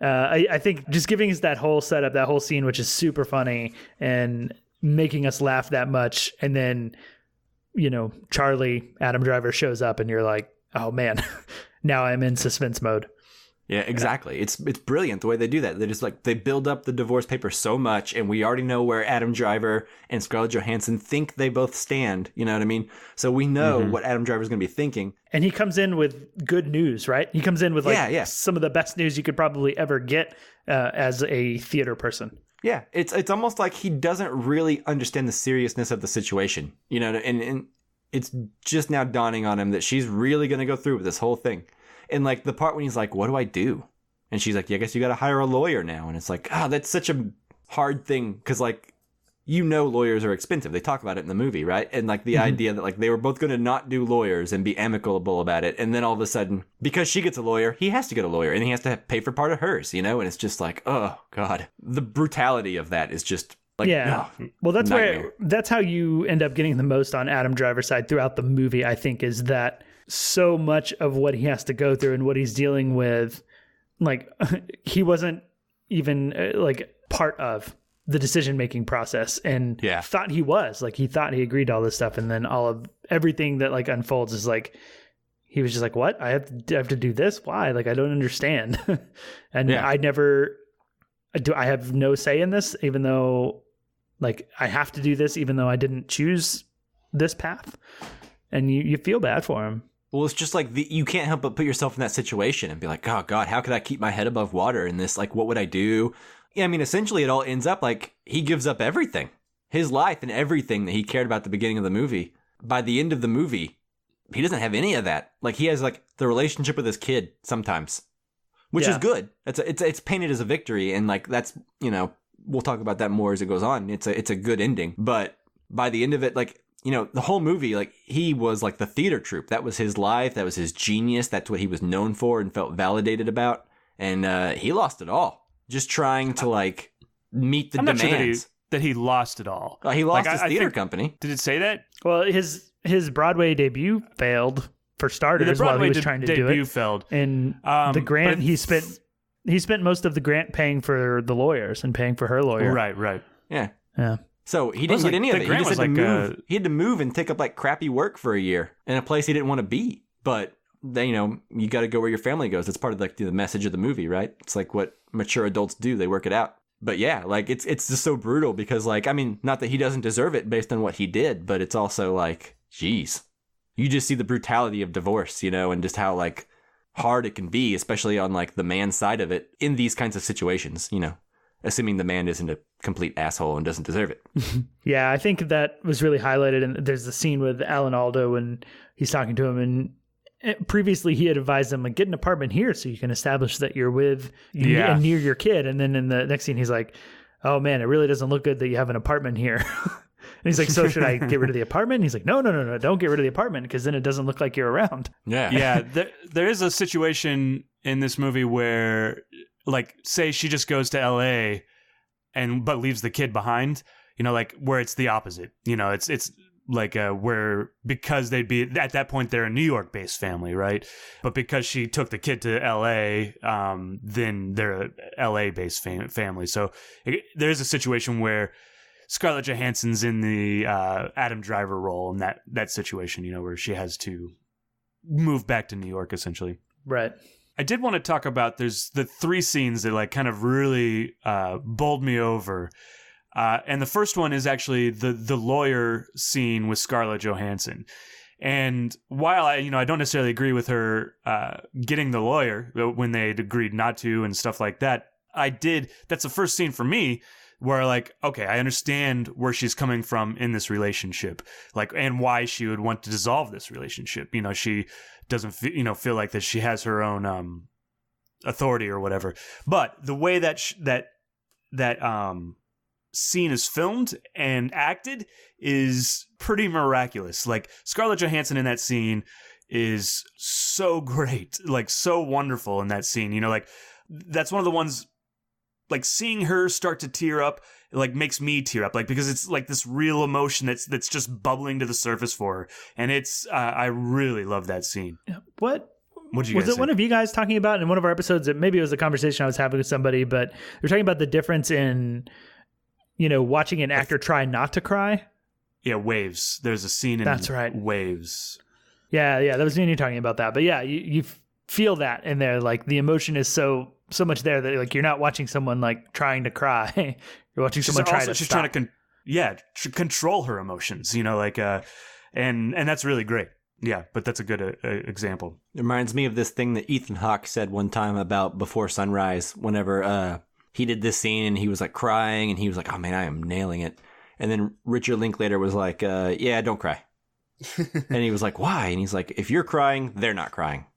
I think just giving us that whole setup, that whole scene, which is super funny and making us laugh that much. And then, you know, Adam Driver shows up and you're like, oh man, now I'm in suspense mode. Yeah, exactly. It's brilliant the way they do that. They just like, they build up the divorce papers so much, and we already know where Adam Driver and Scarlett Johansson think they both stand. You know what I mean? So we know what Adam Driver's going to be thinking. And he comes in with good news, right? He comes in with like some of the best news you could probably ever get as a theater person. Yeah, it's almost like he doesn't really understand the seriousness of the situation, you know, and it's just now dawning on him that she's really going to go through with this whole thing. And like the part when he's like, what do I do? And she's like, yeah, I guess you got to hire a lawyer now. And it's like, that's such a hard thing. Because like, you know, lawyers are expensive. They talk about it in the movie, right? And like the idea that like they were both going to not do lawyers and be amicable about it. And then all of a sudden, because she gets a lawyer, he has to get a lawyer and he has to pay for part of hers, you know? And it's just like, oh God, the brutality of that is just like, well, that's how you end up getting the most on Adam Driver's side throughout the movie, I think, is that so much of what he has to go through and what he's dealing with, like he wasn't even like part of the decision-making process and thought he was. Like he thought he agreed to all this stuff, and then all of everything that like unfolds is like he was just like, what? I have to do this? Why? Like I don't understand. And I have no say in this, even though like I have to do this, even though I didn't choose this path. And you feel bad for him. Well, it's just like you can't help but put yourself in that situation and be like, oh God, how could I keep my head above water in this? Like, what would I do? Yeah, I mean, essentially it all ends up like he gives up everything, his life and everything that he cared about at the beginning of the movie. By the end of the movie, he doesn't have any of that. Like he has like the relationship with his kid sometimes, which is good. It's painted as a victory. And like, that's, you know, we'll talk about that more as it goes on. It's a good ending, but by the end of it, like, you know, the whole movie, like he was like the theater troupe. That was his life. That was his genius. That's what he was known for and felt validated about. And he lost it all just trying to like meet the demands. Not sure that he lost it all. He lost his theater company. Did it say that? Well, his Broadway debut failed for starters while he was trying to do it. Debut failed. And the grant he spent most of the grant paying for the lawyers and paying for her lawyer. Right. Yeah. Yeah. So he didn't get any of it. He just had to move. He had to move and take up like crappy work for a year in a place he didn't want to be. But then, you know, you got to go where your family goes. It's part of like the message of the movie, right? It's like what mature adults do. They work it out. But yeah, like it's just so brutal because like, I mean, not that he doesn't deserve it based on what he did, but it's also like, geez, you just see the brutality of divorce, you know, and just how like hard it can be, especially on like the man side of it in these kinds of situations, you know. Assuming the man isn't a complete asshole and doesn't deserve it. Yeah, I think that was really highlighted. And there's the scene with Alan Alda when he's talking to him. And previously he had advised him, like, get an apartment here so you can establish that you're with and near your kid. And then in the next scene, he's like, oh man, it really doesn't look good that you have an apartment here. And he's like, so should I get rid of the apartment? And he's like, no, don't get rid of the apartment because then it doesn't look like you're around. Yeah. There is a situation in this movie where, like, say she just goes to LA but leaves the kid behind, you know, like where it's the opposite, you know, it's like where, because they'd be at that point, they're a New York based family, right? But because she took the kid to LA, then they're a LA based family. So there's a situation where Scarlett Johansson's in the Adam Driver role in that situation, you know, where she has to move back to New York essentially. Right. I did want to talk about, there's the three scenes that like kind of really bowled me over. And the first one is actually the lawyer scene with Scarlett Johansson. And while I don't necessarily agree with her getting the lawyer when they'd agreed not to and stuff like that, that's the first scene for me where like, okay, I understand where she's coming from in this relationship, like, and why she would want to dissolve this relationship. You know, she doesn't feel like that she has her own authority or whatever. But the way that that scene is filmed and acted is pretty miraculous. Like, Scarlett Johansson in that scene is so great, like so wonderful in that scene. You know, like that's one of the ones, like seeing her start to tear up, like makes me tear up, like, because it's like this real emotion that's just bubbling to the surface for her. And it's, I really love that scene. What did you guys was it? say? One of you guys talking about in one of our episodes? That maybe it was a conversation I was having with somebody, but we're talking about the difference in, you know, watching an actor try not to cry. Yeah, Waves. There's a scene in That's right. Waves. Yeah, that was me and you talking about that. But yeah, you feel that in there, like the emotion is so much there that like you're not watching someone like trying to cry. You're watching someone try to she's stop. trying to control her emotions, you know, like and that's really great. Yeah, but that's a good example. It reminds me of this thing that Ethan Hawke said one time about Before Sunrise, whenever he did this scene and he was like crying and he was like, oh man, I am nailing it. And then Richard Linklater was like, yeah, don't cry. And he was like, why? And he's like, if you're crying, they're not crying.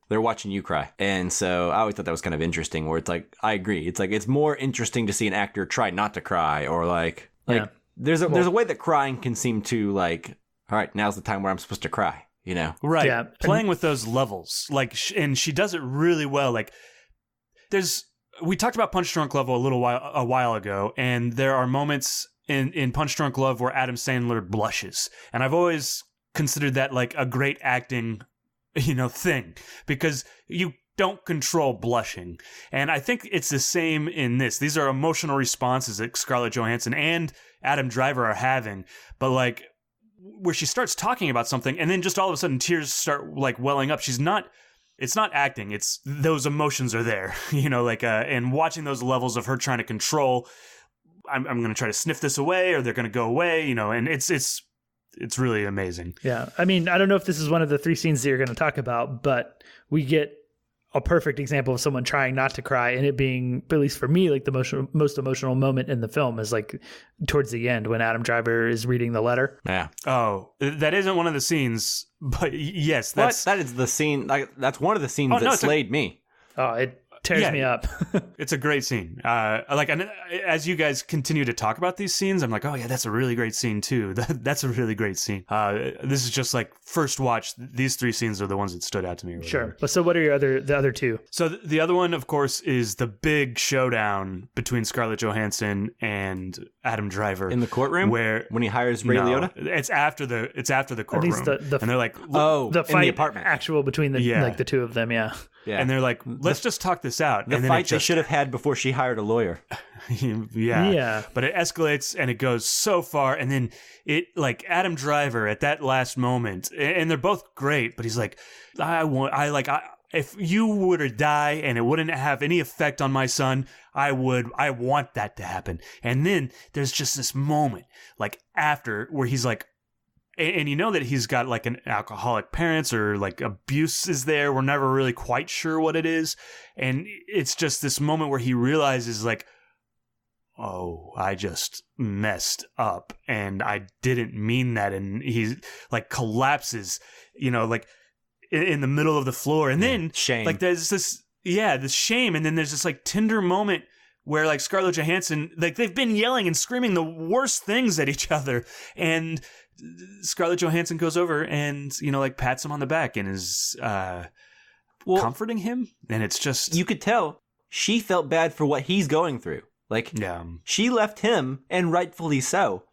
They're watching you cry. And so I always thought that was kind of interesting, where it's like, I agree. It's like, it's more interesting to see an actor try not to cry, or like yeah. there's a way that crying can seem to like, all right, now's the time where I'm supposed to cry, you know? Right. Yeah. Playing with those levels, like, and she does it really well. Like, we talked about Punch Drunk Love a while ago, and there are moments in Punch Drunk Love where Adam Sandler blushes. And I've always considered that like a great acting, you know, thing, because you don't control blushing. And I think it's the same in this. These are emotional responses that Scarlett Johansson and Adam Driver are having, but like where she starts talking about something and then just all of a sudden tears start like welling up. It's not acting. It's those emotions are there, you know, like, and watching those levels of her trying to control, I'm going to try to sniff this away or they're going to go away, you know, and it's really amazing. Yeah. I mean, I don't know if this is one of the 3 scenes that you're going to talk about, but we get a perfect example of someone trying not to cry, and it being, at least for me, like the most emotional moment in the film is like towards the end when Adam Driver is reading the letter. Yeah. Oh, that isn't one of the scenes, but yes, that is the scene. That's one of the scenes that slayed me. Oh, it tears me up. It's a great scene. Like, and as you guys continue to talk about these scenes, I'm like, oh yeah, that's a really great scene too. That's a really great scene. This is just like first watch. These 3 scenes are the ones that stood out to me. Sure. But so what are the other 2? So the other one, of course, is the big showdown between Scarlett Johansson and Adam Driver in the courtroom, when he hires Ray Liotta. It's after the courtroom, and they're like, the fight in the apartment actual between like the 2 of them. Yeah. And they're like, let's just talk this out. The fight they should have had before she hired a lawyer. Yeah. But it escalates and it goes so far. And then it, like, Adam Driver at that last moment, and they're both great, but he's like, if you were to die and it wouldn't have any effect on my son, I want that to happen. And then there's just this moment, like, after, where he's like, and you know that he's got like an alcoholic parents or like abuse is there. We're never really quite sure what it is. And it's just this moment where he realizes like, oh, I just messed up and I didn't mean that. And he like collapses, you know, like in the middle of the floor. And then shame. Like there's this shame. And then there's this like tender moment where like Scarlett Johansson, like they've been yelling and screaming the worst things at each other. And Scarlett Johansson goes over and, you know, like pats him on the back and is comforting him. And it's just, you could tell she felt bad for what he's going through. Like, she left him, and rightfully so.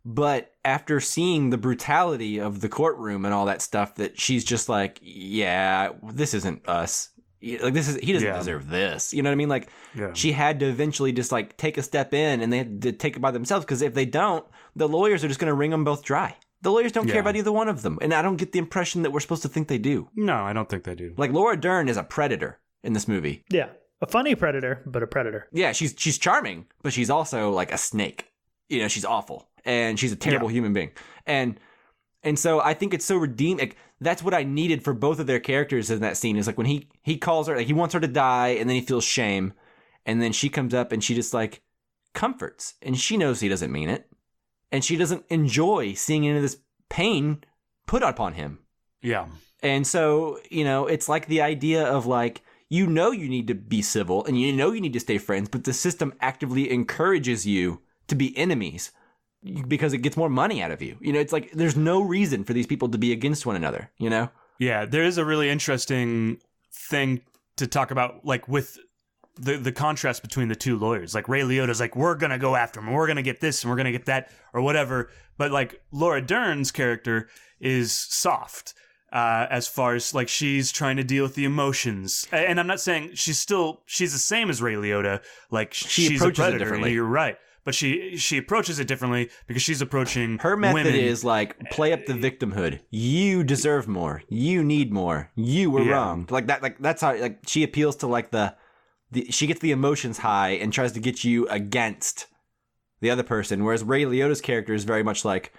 But after seeing the brutality of the courtroom and all that stuff, that she's just like, yeah, this isn't us. Like, he doesn't deserve this. You know what I mean? Like, she had to eventually just like take a step in, and they had to take it by themselves, because if they don't, the lawyers are just going to wring them both dry. The lawyers don't care about either one of them. And I don't get the impression that we're supposed to think they do. No, I don't think they do. Like, Laura Dern is a predator in this movie. Yeah. A funny predator, but a predator. Yeah, she's charming, but she's also like a snake. You know, she's awful. And she's a terrible human being. And so I think it's so redeeming. Like, that's what I needed for both of their characters in that scene, is like when he calls her, like he wants her to die, and then he feels shame. And then she comes up and she just like comforts, and she knows he doesn't mean it, and she doesn't enjoy seeing any of this pain put upon him. Yeah. And so, it's like the idea of like, you need to be civil and you need to stay friends, but the system actively encourages you to be enemies because it gets more money out of you. It's like there's no reason for these people to be against one another, Yeah, there is a really interesting thing to talk about, like with the contrast between the two lawyers. Like Ray Liotta's like, we're going to go after him, we're going to get this and we're going to get that or whatever. But like Laura Dern's character is soft. As far as like she's trying to deal with the emotions, and I'm not saying she's the same as Ray Liotta. Like she's a predator, differently. You're right, but she approaches it differently because she's approaching her method women. Is like play up the victimhood. You deserve more. You need more. You were wrong. Like that. Like that's how. Like she appeals to like the she gets the emotions high and tries to get you against the other person. Whereas Ray Liotta's character is very much like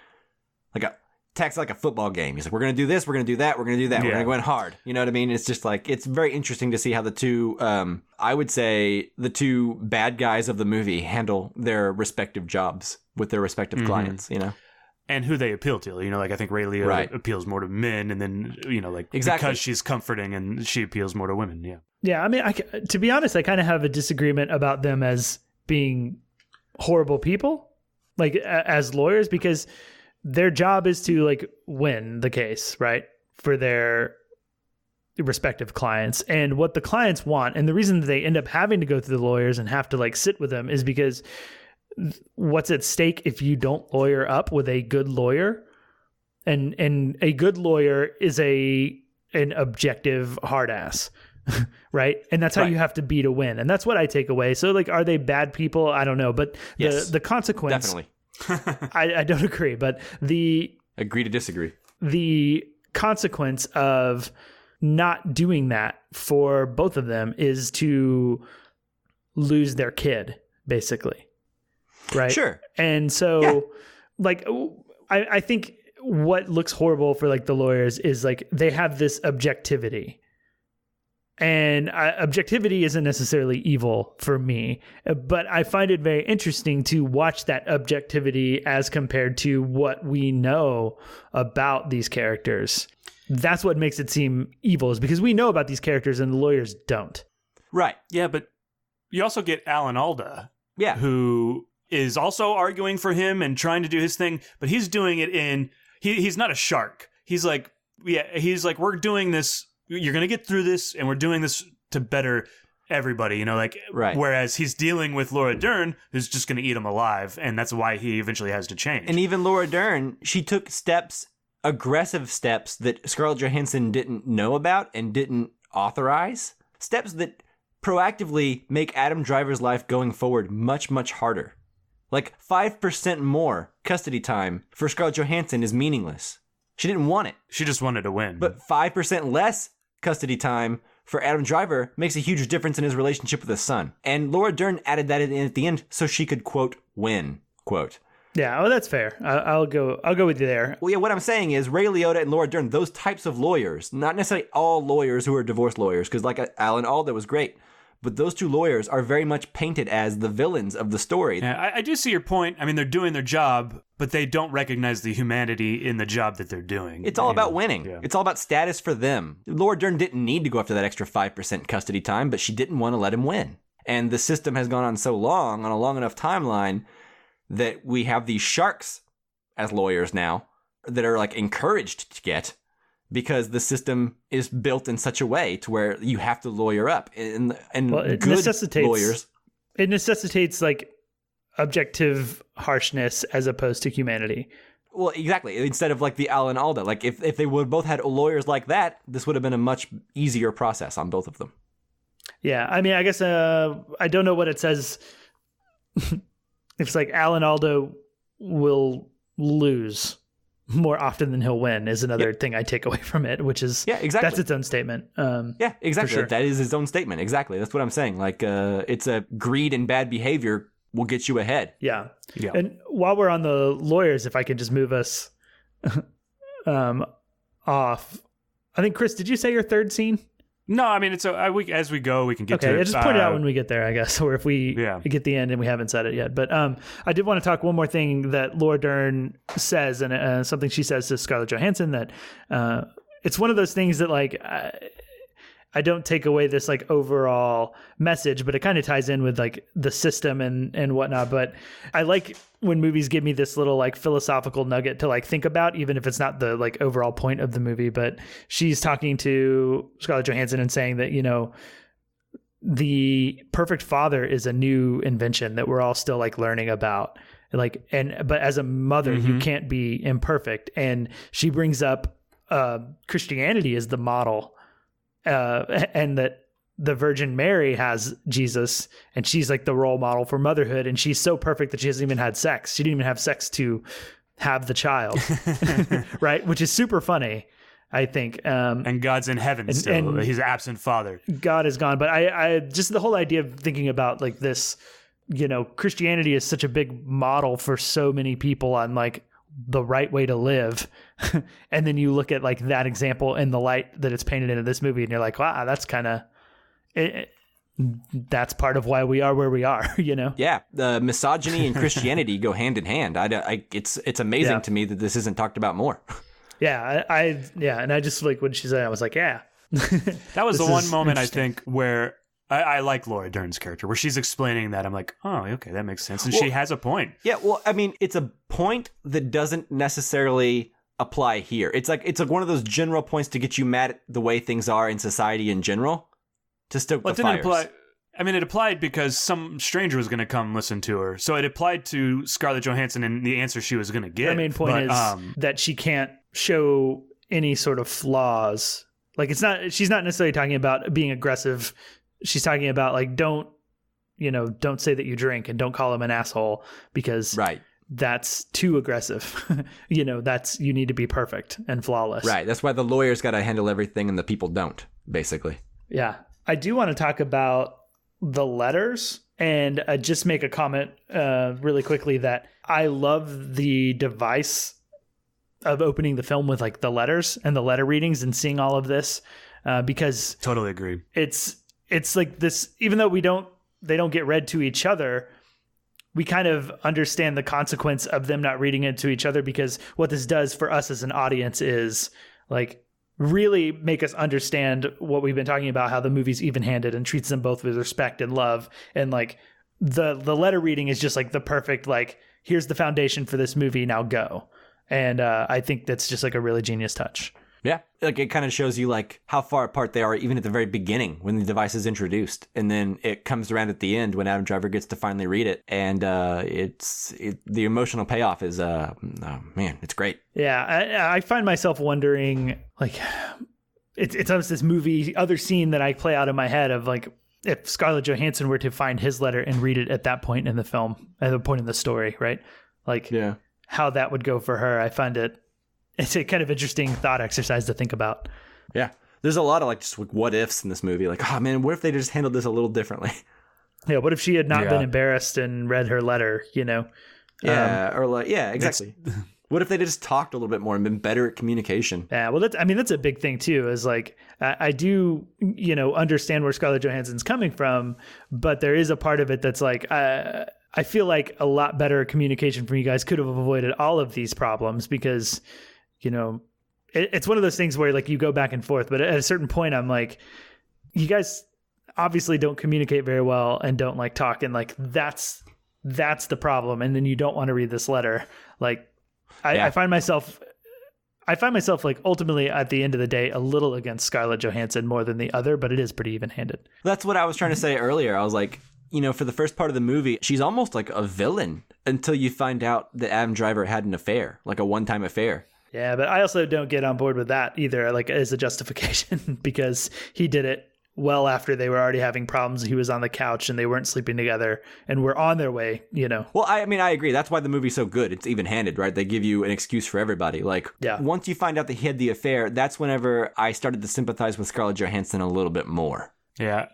attacks like a football game. He's like, we're going to do this, we're going to do that, we're going to do that, we're going to go in hard. You know what I mean? It's just like, it's very interesting to see how the two, I would say the two bad guys of the movie handle their respective jobs with their respective clients, And who they appeal to, like I think Ray Liotta appeals more to men, and then, because she's comforting and she appeals more to women, Yeah, I mean, to be honest, I kind of have a disagreement about them as being horrible people, like as lawyers, because their job is to like win the case, right? For their respective clients, and what the clients want. And the reason that they end up having to go through the lawyers and have to like sit with them is because what's at stake if you don't lawyer up with a good lawyer, and a good lawyer is an objective hard ass. Right. And that's how you have to be to win. And that's what I take away. So like, are they bad people? I don't know. But the consequence, definitely. I don't agree, but agree to disagree. The consequence of not doing that for both of them is to lose their kid, basically. Right. Sure. And so like, I think what looks horrible for like the lawyers is like, they have this objectivity. And objectivity isn't necessarily evil for me, but I find it very interesting to watch that objectivity as compared to what we know about these characters. That's what makes it seem evil, is because we know about these characters and the lawyers don't. Right. Yeah, but you also get Alan Alda, who is also arguing for him and trying to do his thing, but he's doing it he's not a shark. He's like, we're doing this. You're going to get through this, and we're doing this to better everybody, whereas he's dealing with Laura Dern, who's just going to eat him alive, and that's why he eventually has to change. And even Laura Dern, she took aggressive steps that Scarlett Johansson didn't know about and didn't authorize, steps that proactively make Adam Driver's life going forward much, much harder. Like 5% more custody time for Scarlett Johansson is meaningless. She didn't want it. She just wanted to win. But 5% less custody time for Adam Driver makes a huge difference in his relationship with his son. And Laura Dern added that in at the end so she could, quote, win, quote. Yeah, well, that's fair. I'll go with you there. Well, yeah, what I'm saying is Ray Liotta and Laura Dern, those types of lawyers, not necessarily all lawyers who are divorce lawyers, because like Alan Alda was great, but those two lawyers are very much painted as the villains of the story. Yeah, I do see your point. I mean, they're doing their job, but they don't recognize the humanity in the job that they're doing. It's all about winning. Yeah. It's all about status for them. Laura Dern didn't need to go after that extra 5% custody time, but she didn't want to let him win. And the system has gone on so long, on a long enough timeline, that we have these sharks as lawyers now that are like encouraged to get, because the system is built in such a way to where you have to lawyer up. And good lawyers. It necessitates like objective harshness as opposed to humanity. Well, exactly. Instead of like the Alan Alda, like if they would both had lawyers like that, this would have been a much easier process on both of them. Yeah, I mean, I guess I don't know what it says. It's like Alan Alda will lose more often than he'll win is another thing I take away from it, which is that's its own statement. Yeah, exactly. Sure. That is his own statement. Exactly. That's what I'm saying. Like it's a greed and bad behavior will get you ahead. Yeah. And while we're on the lawyers, if I can just move us off, I think, Chris, did you say your third scene? No, I mean, it's as we go, we can get to it. Okay, just point it out when we get there, I guess, or if we get the end and we haven't said it yet. But I did want to talk one more thing that Laura Dern says, and something she says to Scarlett Johansson, that it's one of those things that, like, I don't take away this, like, overall message, but it kind of ties in with, like, the system and whatnot. But I like when movies give me this little, like, philosophical nugget to, like, think about, even if it's not the, like, overall point of the movie. But she's talking to Scarlett Johansson and saying that, you know, the perfect father is a new invention that we're all still, like, learning about. Like, but as a mother, you can't be imperfect. And she brings up Christianity as the model. And that the Virgin Mary has Jesus, and she's like the role model for motherhood, and she's so perfect that she hasn't even had sex. She didn't even have sex to have the child, right? Which is super funny, I think. And God's in heaven still. And he's absent father. God is gone. But I just the whole idea of thinking about, like, this, you know, Christianity is such a big model for so many people on, like, the right way to live. And then you look at, like, that example in the light that it's painted into this movie, and you're like, wow, that's kind of that's part of why we are where we are, you know? Yeah, the misogyny and Christianity go hand in hand. It's amazing to me that this isn't talked about more. Yeah, and I just, like, when she said it, I was like, yeah. That was the one moment, I think, where I like Laura Dern's character, where she's explaining that. I'm like, oh, okay, that makes sense. And she has a point. Yeah, well, I mean, it's a point that doesn't necessarily apply here. It's like one of those general points to get you mad at the way things are in society in general, to stoke the fires. It applied because some stranger was going to come listen to her. So it applied to Scarlett Johansson and the answer she was going to get. Her main point is that she can't show any sort of flaws. Like, she's not necessarily talking about being aggressive. She's talking about, like, don't say that you drink, and don't call him an asshole, because that's too aggressive. You need to be perfect and flawless. Right. That's why the lawyer's got to handle everything and the people don't, basically. Yeah. I do want to talk about the letters and just make a comment really quickly that I love the device of opening the film with, like, the letters and the letter readings and seeing all of this, because totally agree. It's like this, even though they don't get read to each other, we kind of understand the consequence of them not reading it to each other, because what this does for us as an audience is, like, really make us understand what we've been talking about, how the movie's even-handed and treats them both with respect and love. And, like, the letter reading is just, like, the perfect, like, here's the foundation for this movie, now go. And I think that's just, like, a really genius touch. Yeah, like, it kind of shows you, like, how far apart they are even at the very beginning when the device is introduced, and then it comes around at the end when Adam Driver gets to finally read it, and the emotional payoff is man, it's great. Yeah, I find myself wondering, like, it's almost this other scene that I play out in my head of, like, if Scarlett Johansson were to find his letter and read it at that point in the film, at the point in the story, right? Like, how that would go for her. I find it's a kind of interesting thought exercise to think about. Yeah. There's a lot of, like, just what ifs in this movie. Like, oh man, what if they just handled this a little differently? Yeah. What if she had not been embarrassed and read her letter, you know? Yeah. Exactly. What if they just talked a little bit more and been better at communication? Yeah. Well, that's a big thing too, is, like, I do, understand where Scarlett Johansson's coming from, but there is a part of it that's like, I feel like a lot better communication from you guys could have avoided all of these problems, because, it's one of those things where, like, you go back and forth, but at a certain point I'm like, you guys obviously don't communicate very well and don't, like, talk, and, like, that's the problem. And then you don't want to read this letter. Like, I find myself, like, ultimately at the end of the day, a little against Scarlett Johansson more than the other, but it is pretty even-handed. That's what I was trying to say earlier. I was like, for the first part of the movie, she's almost like a villain until you find out that Adam Driver had an affair, like a one-time affair. Yeah, but I also don't get on board with that either, like, as a justification, because he did it well after they were already having problems. He was on the couch and they weren't sleeping together and were on their way, Well, I mean, I agree. That's why the movie's so good. It's even-handed, right? They give you an excuse for everybody. Like, once you find out that he had the affair, that's whenever I started to sympathize with Scarlett Johansson a little bit more. Yeah.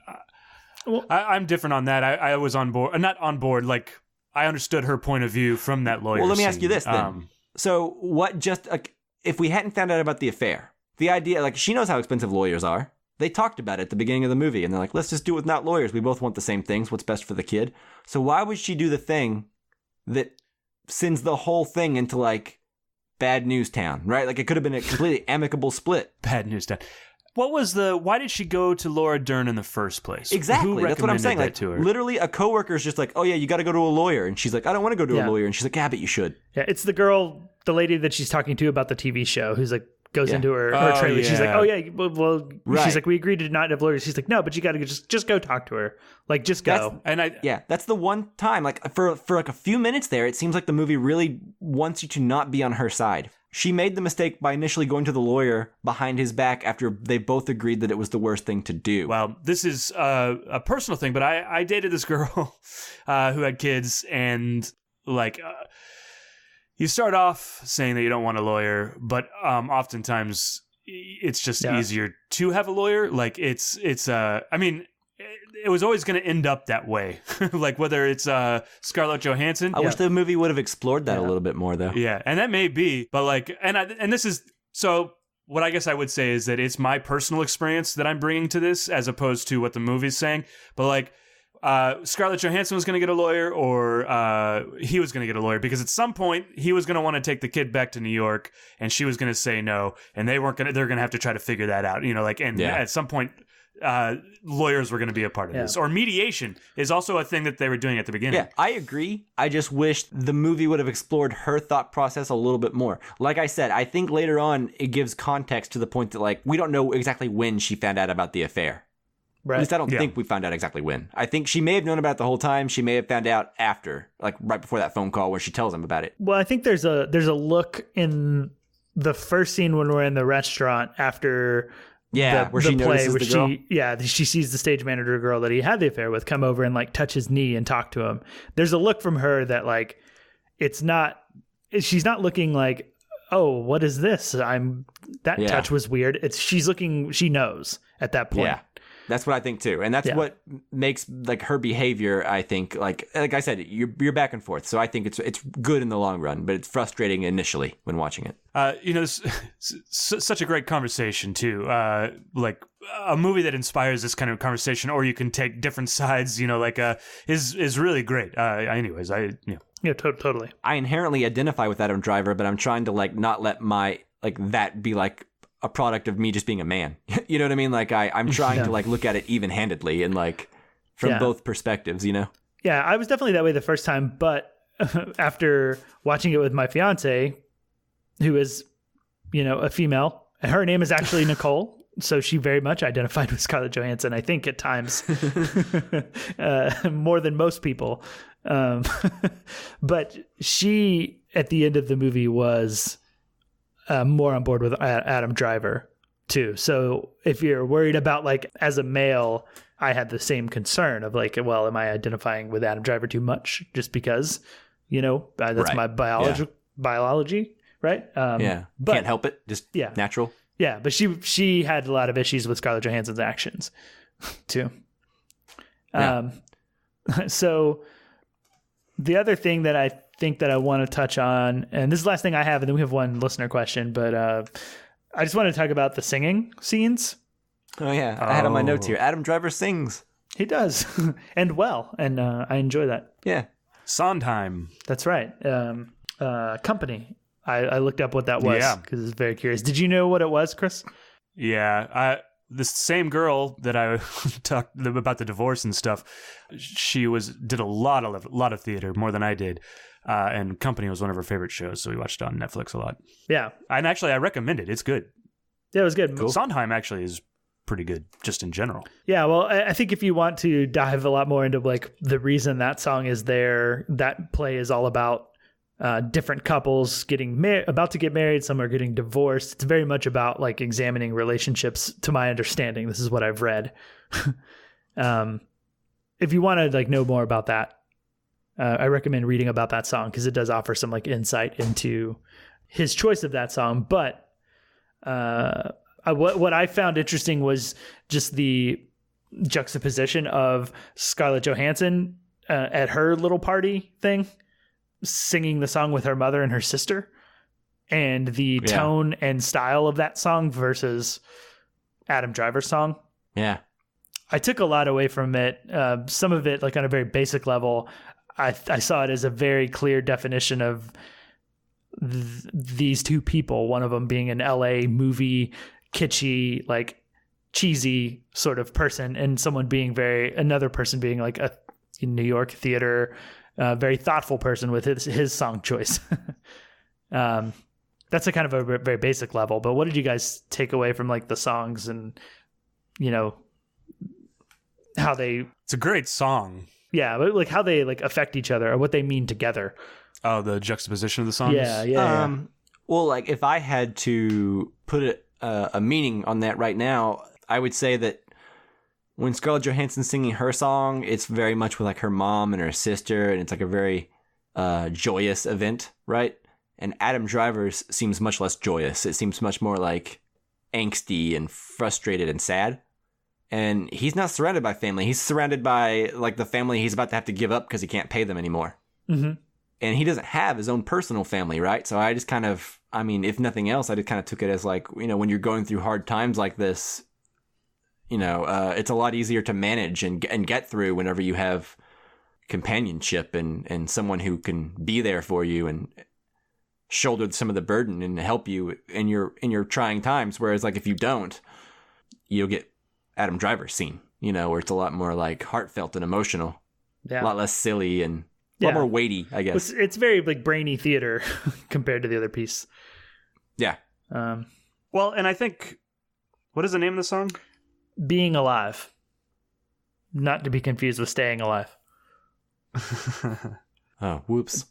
Well, I'm different on that. I was on board. Not on board. Like, I understood her point of view from that lawyer. Well, let me ask you this then. So what if we hadn't found out about the affair, the idea, like, she knows how expensive lawyers are. They talked about it at the beginning of the movie, and they're like, let's just do it without lawyers. We both want the same things. What's best for the kid? So why would she do the thing that sends the whole thing into, like, bad news town, right? Like, it could have been a completely amicable split. Bad news town. Why did she go to Laura Dern in the first place? Exactly. That's what I'm saying. Like, literally, a coworker is just like, oh, yeah, you got to go to a lawyer. And she's like, I don't want to go to a lawyer. And she's like, yeah, but you should. Yeah, it's the lady that she's talking to about the TV show who's like, goes into her trailer. Yeah. She's like, oh, yeah, well she's like, we agreed to not have lawyers. She's like, no, but you got to just go talk to her. Like, just go. That's the one time, like, for like a few minutes there, it seems like the movie really wants you to not be on her side. She made the mistake by initially going to the lawyer behind his back after they both agreed that it was the worst thing to do. Well, this is a personal thing, but I dated this girl who had kids, and like you start off saying that you don't want a lawyer, but oftentimes it's just easier to have a lawyer. Like I mean, it was always going to end up that way. Like whether it's Scarlett Johansson. I wish the movie would have explored that a little bit more, though. Yeah, and that may be, but like, and this is so. What I guess I would say is that it's my personal experience that I'm bringing to this, as opposed to what the movie's saying. But like, Scarlett Johansson was going to get a lawyer, or he was going to get a lawyer, because at some point he was going to want to take the kid back to New York, and she was going to say no, and they're going to have to try to figure that out. You know, like, and at some point, lawyers were going to be a part of this, or mediation is also a thing that they were doing at the beginning. Yeah, I agree. I just wish the movie would have explored her thought process a little bit more. Like I said, I think later on it gives context to the point that, like, we don't know exactly when she found out about the affair. Right. At least I don't think we found out exactly when. I think she may have known about it the whole time. She may have found out after, like right before that phone call where she tells him about it. Well, I think there's a look in the first scene when we're in the restaurant after where she notices the girl. She sees the stage manager girl that he had the affair with come over and like touch his knee and talk to him. There's a look from her that like she's not looking like, oh, what is this? Touch was weird. She knows at that point. Yeah. That's what I think too, and that's what makes like her behavior. I think, like I said, you're back and forth. So I think it's good in the long run, but it's frustrating initially when watching it. Such a great conversation too. Like a movie that inspires this kind of conversation, or you can take different sides. You know, like is really great. Anyways, totally. I inherently identify with Adam Driver, but I'm trying to like not let my like that be like a product of me just being a man. You know what I mean? Like I'm trying to like look at it even-handedly and like from both perspectives, you know? Yeah, I was definitely that way the first time, but after watching it with my fiance, who is, a female, and her name is actually Nicole, so she very much identified with Scarlett Johansson, I think at times, more than most people. But she, at the end of the movie, was more on board with Adam Driver too. So if you're worried about like as a male, I had the same concern of like, well, am I identifying with Adam Driver too much just because, that's my biology, right? But can't help it. Just natural. Yeah, but she had a lot of issues with Scarlett Johansson's actions too. So the other thing that I think that I want to touch on, and this is the last thing I have, and then we have one listener question, but I just want to talk about the singing scenes. Oh yeah, I had on my notes here. Adam Driver sings. He does, and well, and I enjoy that. Yeah, Sondheim. That's right. Company. I looked up what that was because it's very curious. Did you know what it was, Chris? Yeah, this same girl that I talked about the divorce and stuff, she did a lot of theater, more than I did. And Company was one of her favorite shows, so we watched it on Netflix a lot. Yeah. And actually, I recommend it. It's good. Yeah, it was good. Cool. Sondheim actually is pretty good, just in general. Yeah, well, I think if you want to dive a lot more into like the reason that song is there, that play is all about different couples about to get married. Some are getting divorced. It's very much about like examining relationships, to my understanding. This is what I've read. If you want to like know more about that, I recommend reading about that song because it does offer some like insight into his choice of that song. But what I found interesting was just the juxtaposition of Scarlett Johansson at her little party thing, singing the song with her mother and her sister, and the tone and style of that song versus Adam Driver's song. Yeah. I took a lot away from it. Some of it, like on a very basic level, I saw it as a very clear definition of these two people, one of them being an LA movie, kitschy, like cheesy sort of person, and another person being like a New York theater, very thoughtful person with his song choice. That's a kind of a very basic level, but what did you guys take away from like the songs and, how they... It's a great song. Yeah, but like how they like affect each other or what they mean together. Oh, the juxtaposition of the songs? Yeah. Well, like if I had to put a meaning on that right now, I would say that when Scarlett Johansson's singing her song, it's very much with like her mom and her sister, and it's like a very joyous event, right? And Adam Driver's seems much less joyous. It seems much more like angsty and frustrated and sad. And he's not surrounded by family. He's surrounded by like the family he's about to have to give up because he can't pay them anymore. Mm-hmm. And he doesn't have his own personal family, right? So I just kind of, if nothing else, I just kind of took it as like, when you're going through hard times like this, it's a lot easier to manage and get through whenever you have companionship and someone who can be there for you and shoulder some of the burden and help you in your trying times. Whereas like if you don't, you'll get Adam Driver's scene, where it's a lot more like heartfelt and emotional, a lot less silly and a lot more weighty, I guess. It's very like brainy theater compared to the other piece. Yeah. Well, and I think, what is the name of the song? Being Alive. Not to be confused with Staying Alive. Oh, whoops.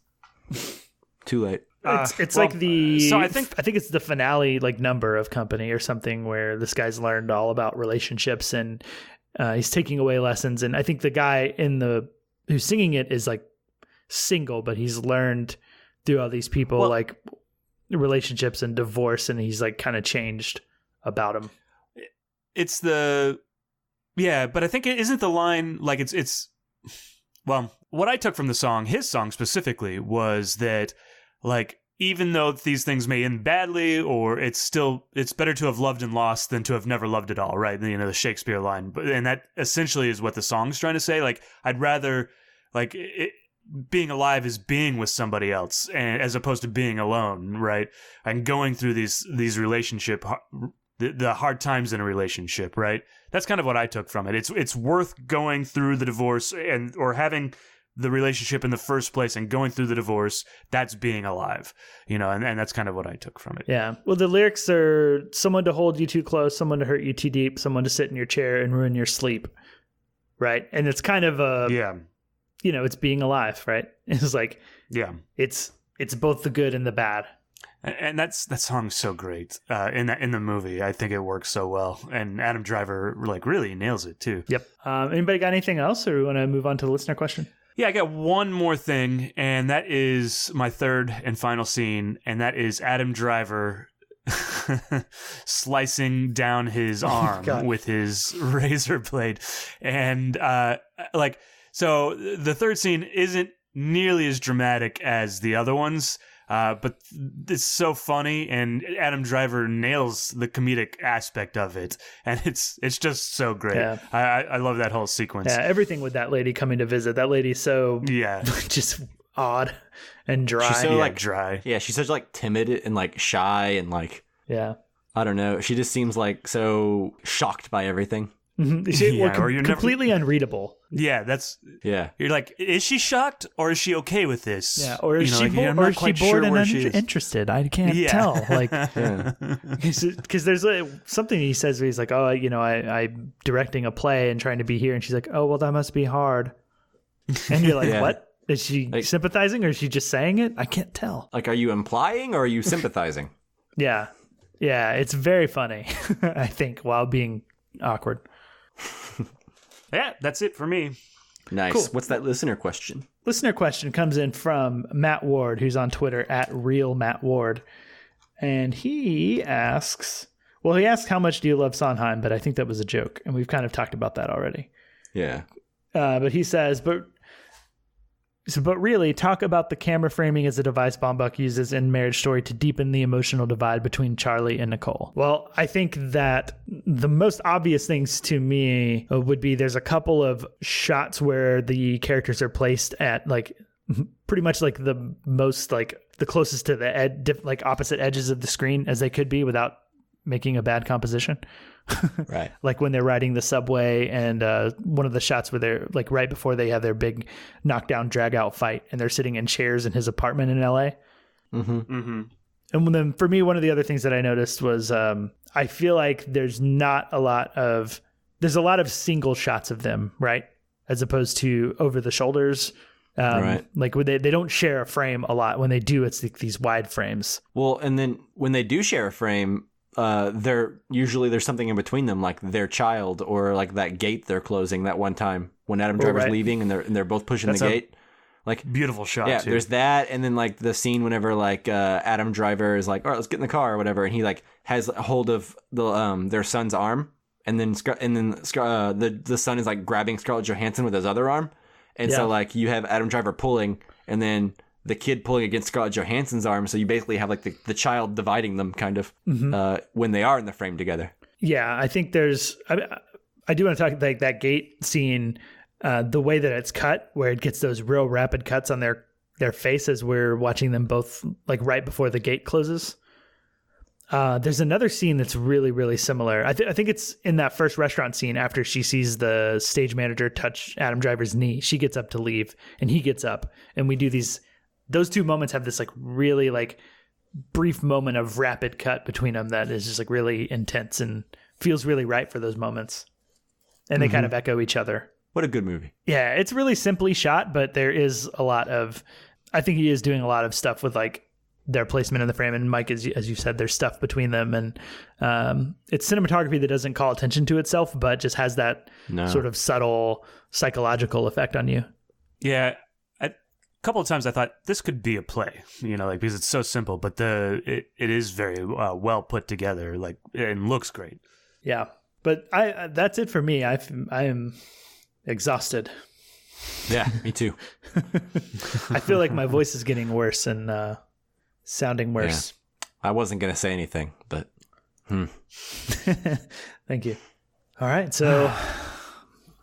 Too late. It's like the... So I think it's the finale like number of Company or something where this guy's learned all about relationships and he's taking away lessons. And I think the guy who's singing it is like single, but he's learned through all these people like relationships and divorce, and he's like kind of changed about him. It's but I think it isn't the line like it's well, what I took from the song, his song specifically, was that like even though these things may end badly, or it's better to have loved and lost than to have never loved at all, right? The Shakespeare line, and that essentially is what the song's trying to say. Like I'd rather like being alive is being with somebody else, and as opposed to being alone, right? And going through these relationship, the hard times in a relationship, right? That's kind of what I took from it. It's worth going through the divorce or having the relationship in the first place and going through the divorce. That's being alive, and that's kind of what I took from it. Yeah. Well, the lyrics are someone to hold you too close, someone to hurt you too deep, someone to sit in your chair and ruin your sleep. Right. And it's kind of it's being alive, right? It's like, it's both the good and the bad. And that song's so great in the movie. I think it works so well, and Adam Driver like really nails it too. Yep. Anybody got anything else, or we want to move on to the listener question? Yeah, I got one more thing, and that is my third and final scene, and that is Adam Driver slicing down his arm with his razor blade, and so the third scene isn't nearly as dramatic as the other ones. But it's so funny, and Adam Driver nails the comedic aspect of it, and it's just so great. Yeah. I love that whole sequence. Yeah, everything with that lady coming to visit. That lady's so just odd and dry. She's so dry. Yeah, she's such like timid and like shy and like I don't know. She just seems like so shocked by everything. Mm-hmm. Or completely unreadable. Yeah, you're like, is she shocked or is she okay with this? Yeah, or is she bored and uninterested? I can't tell. Like, because there's something he says where he's like, I'm directing a play and trying to be here, and she's like, oh, well, that must be hard. And you're like, what? Is she sympathizing or is she just saying it? I can't tell. Like, are you implying or are you sympathizing? Yeah, it's very funny. I think while being awkward. Yeah, that's it for me. Nice. Cool. What's that listener question? Listener question comes in from Matt Ward, who's on Twitter @RealMattWard. And he asks how much do you love Sondheim, but I think that was a joke. And we've kind of talked about that already. Yeah. But he says, but So, but really, talk about the camera framing as a device Baumbach uses in Marriage Story to deepen the emotional divide between Charlie and Nicole. Well, I think that the most obvious things to me would be there's a couple of shots where the characters are placed at like pretty much like the most like the closest to the like opposite edges of the screen as they could be without making a bad composition. Right. Like when they're riding the subway and one of the shots where they're like right before they have their big knockdown drag out fight and they're sitting in chairs in his apartment in LA. Mm-hmm. Mm-hmm. And then for me, one of the other things that I noticed was I feel like there's a lot of single shots of them, right? As opposed to over the shoulders. Right. Like they don't share a frame a lot. When they do, it's like these wide frames. Well, and then when they do share a frame, there's something in between them, like their child or like that gate they're closing that one time when Adam Driver's leaving and they're both pushing the gate. Like beautiful shot. Yeah, too. There's that, and then like the scene whenever like Adam Driver is like, all right, let's get in the car or whatever, and he like has a hold of the their son's arm, and then the son is like grabbing Scarlett Johansson with his other arm, and so like you have Adam Driver pulling, and then the kid pulling against Scarlett Johansson's arm, so you basically have like the child dividing them kind of when they are in the frame together. Yeah, I think I do want to talk like that gate scene, the way that it's cut, where it gets those real rapid cuts on their face as we're watching them both like right before the gate closes. There's another scene that's really, really similar. I think it's in that first restaurant scene after she sees the stage manager touch Adam Driver's knee. She gets up to leave and he gets up, and we do those two moments have this like really like brief moment of rapid cut between them that is just like really intense and feels really right for those moments. And they kind of echo each other. What a good movie. Yeah, it's really simply shot, but there is I think he is doing a lot of stuff with like their placement in the frame. And Mike, as you said, there's stuff between them, and it's cinematography that doesn't call attention to itself, but just has that sort of subtle psychological effect on you. Yeah. A couple of times I thought this could be a play, like because it's so simple, but it is very well put together, like, and looks great. Yeah, but that's it for me. I am exhausted. Yeah, me too. I feel like my voice is getting worse and sounding worse. Yeah. I wasn't gonna say anything, but Thank you. All right, so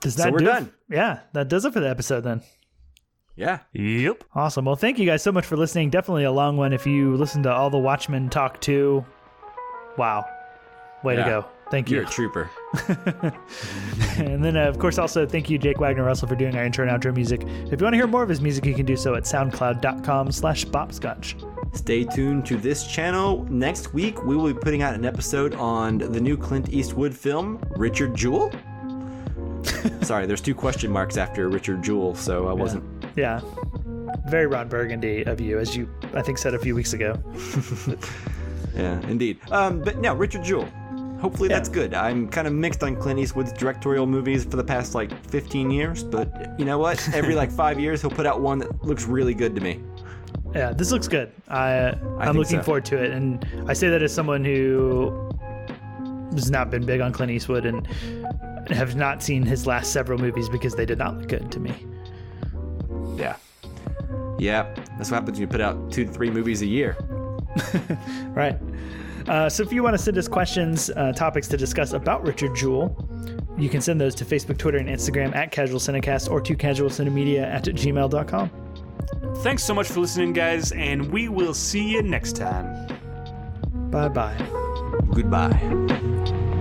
does that we're done? Yeah, that does it for the episode then. Yeah. Yep. Awesome. Well, thank you guys so much for listening. Definitely a long one. If you listen to all the Watchmen talk too, wow. Way to go. Thank you. You're a trooper. And then, of course, also thank you, Jake Wagner-Russell, for doing our intro and outro music. If you want to hear more of his music, you can do so at soundcloud.com/bopscotch. Stay tuned to this channel. Next week, we will be putting out an episode on the new Clint Eastwood film, Richard Jewell. Sorry, there's 2 question marks after Richard Jewell, so I wasn't... Yeah. Very Ron Burgundy of you, as you, I think, said a few weeks ago. Yeah, indeed. But no, Richard Jewell. Hopefully that's good. I'm kind of mixed on Clint Eastwood's directorial movies for the past, 15 years, but you know what? Every, 5 years, he'll put out one that looks really good to me. Yeah, this looks good. I'm looking forward to it, and I say that as someone who has not been big on Clint Eastwood and have not seen his last several movies because they did not look good to me. Yeah, that's what happens when you put out 2 to 3 movies a year. Right. So if you want to send us questions, topics to discuss about Richard Jewell, you can send those to Facebook, Twitter, and Instagram at casualcinecast or to casualcinemedia@gmail.com. Thanks so much for listening, guys, and we will see you next time. Bye-bye. Goodbye.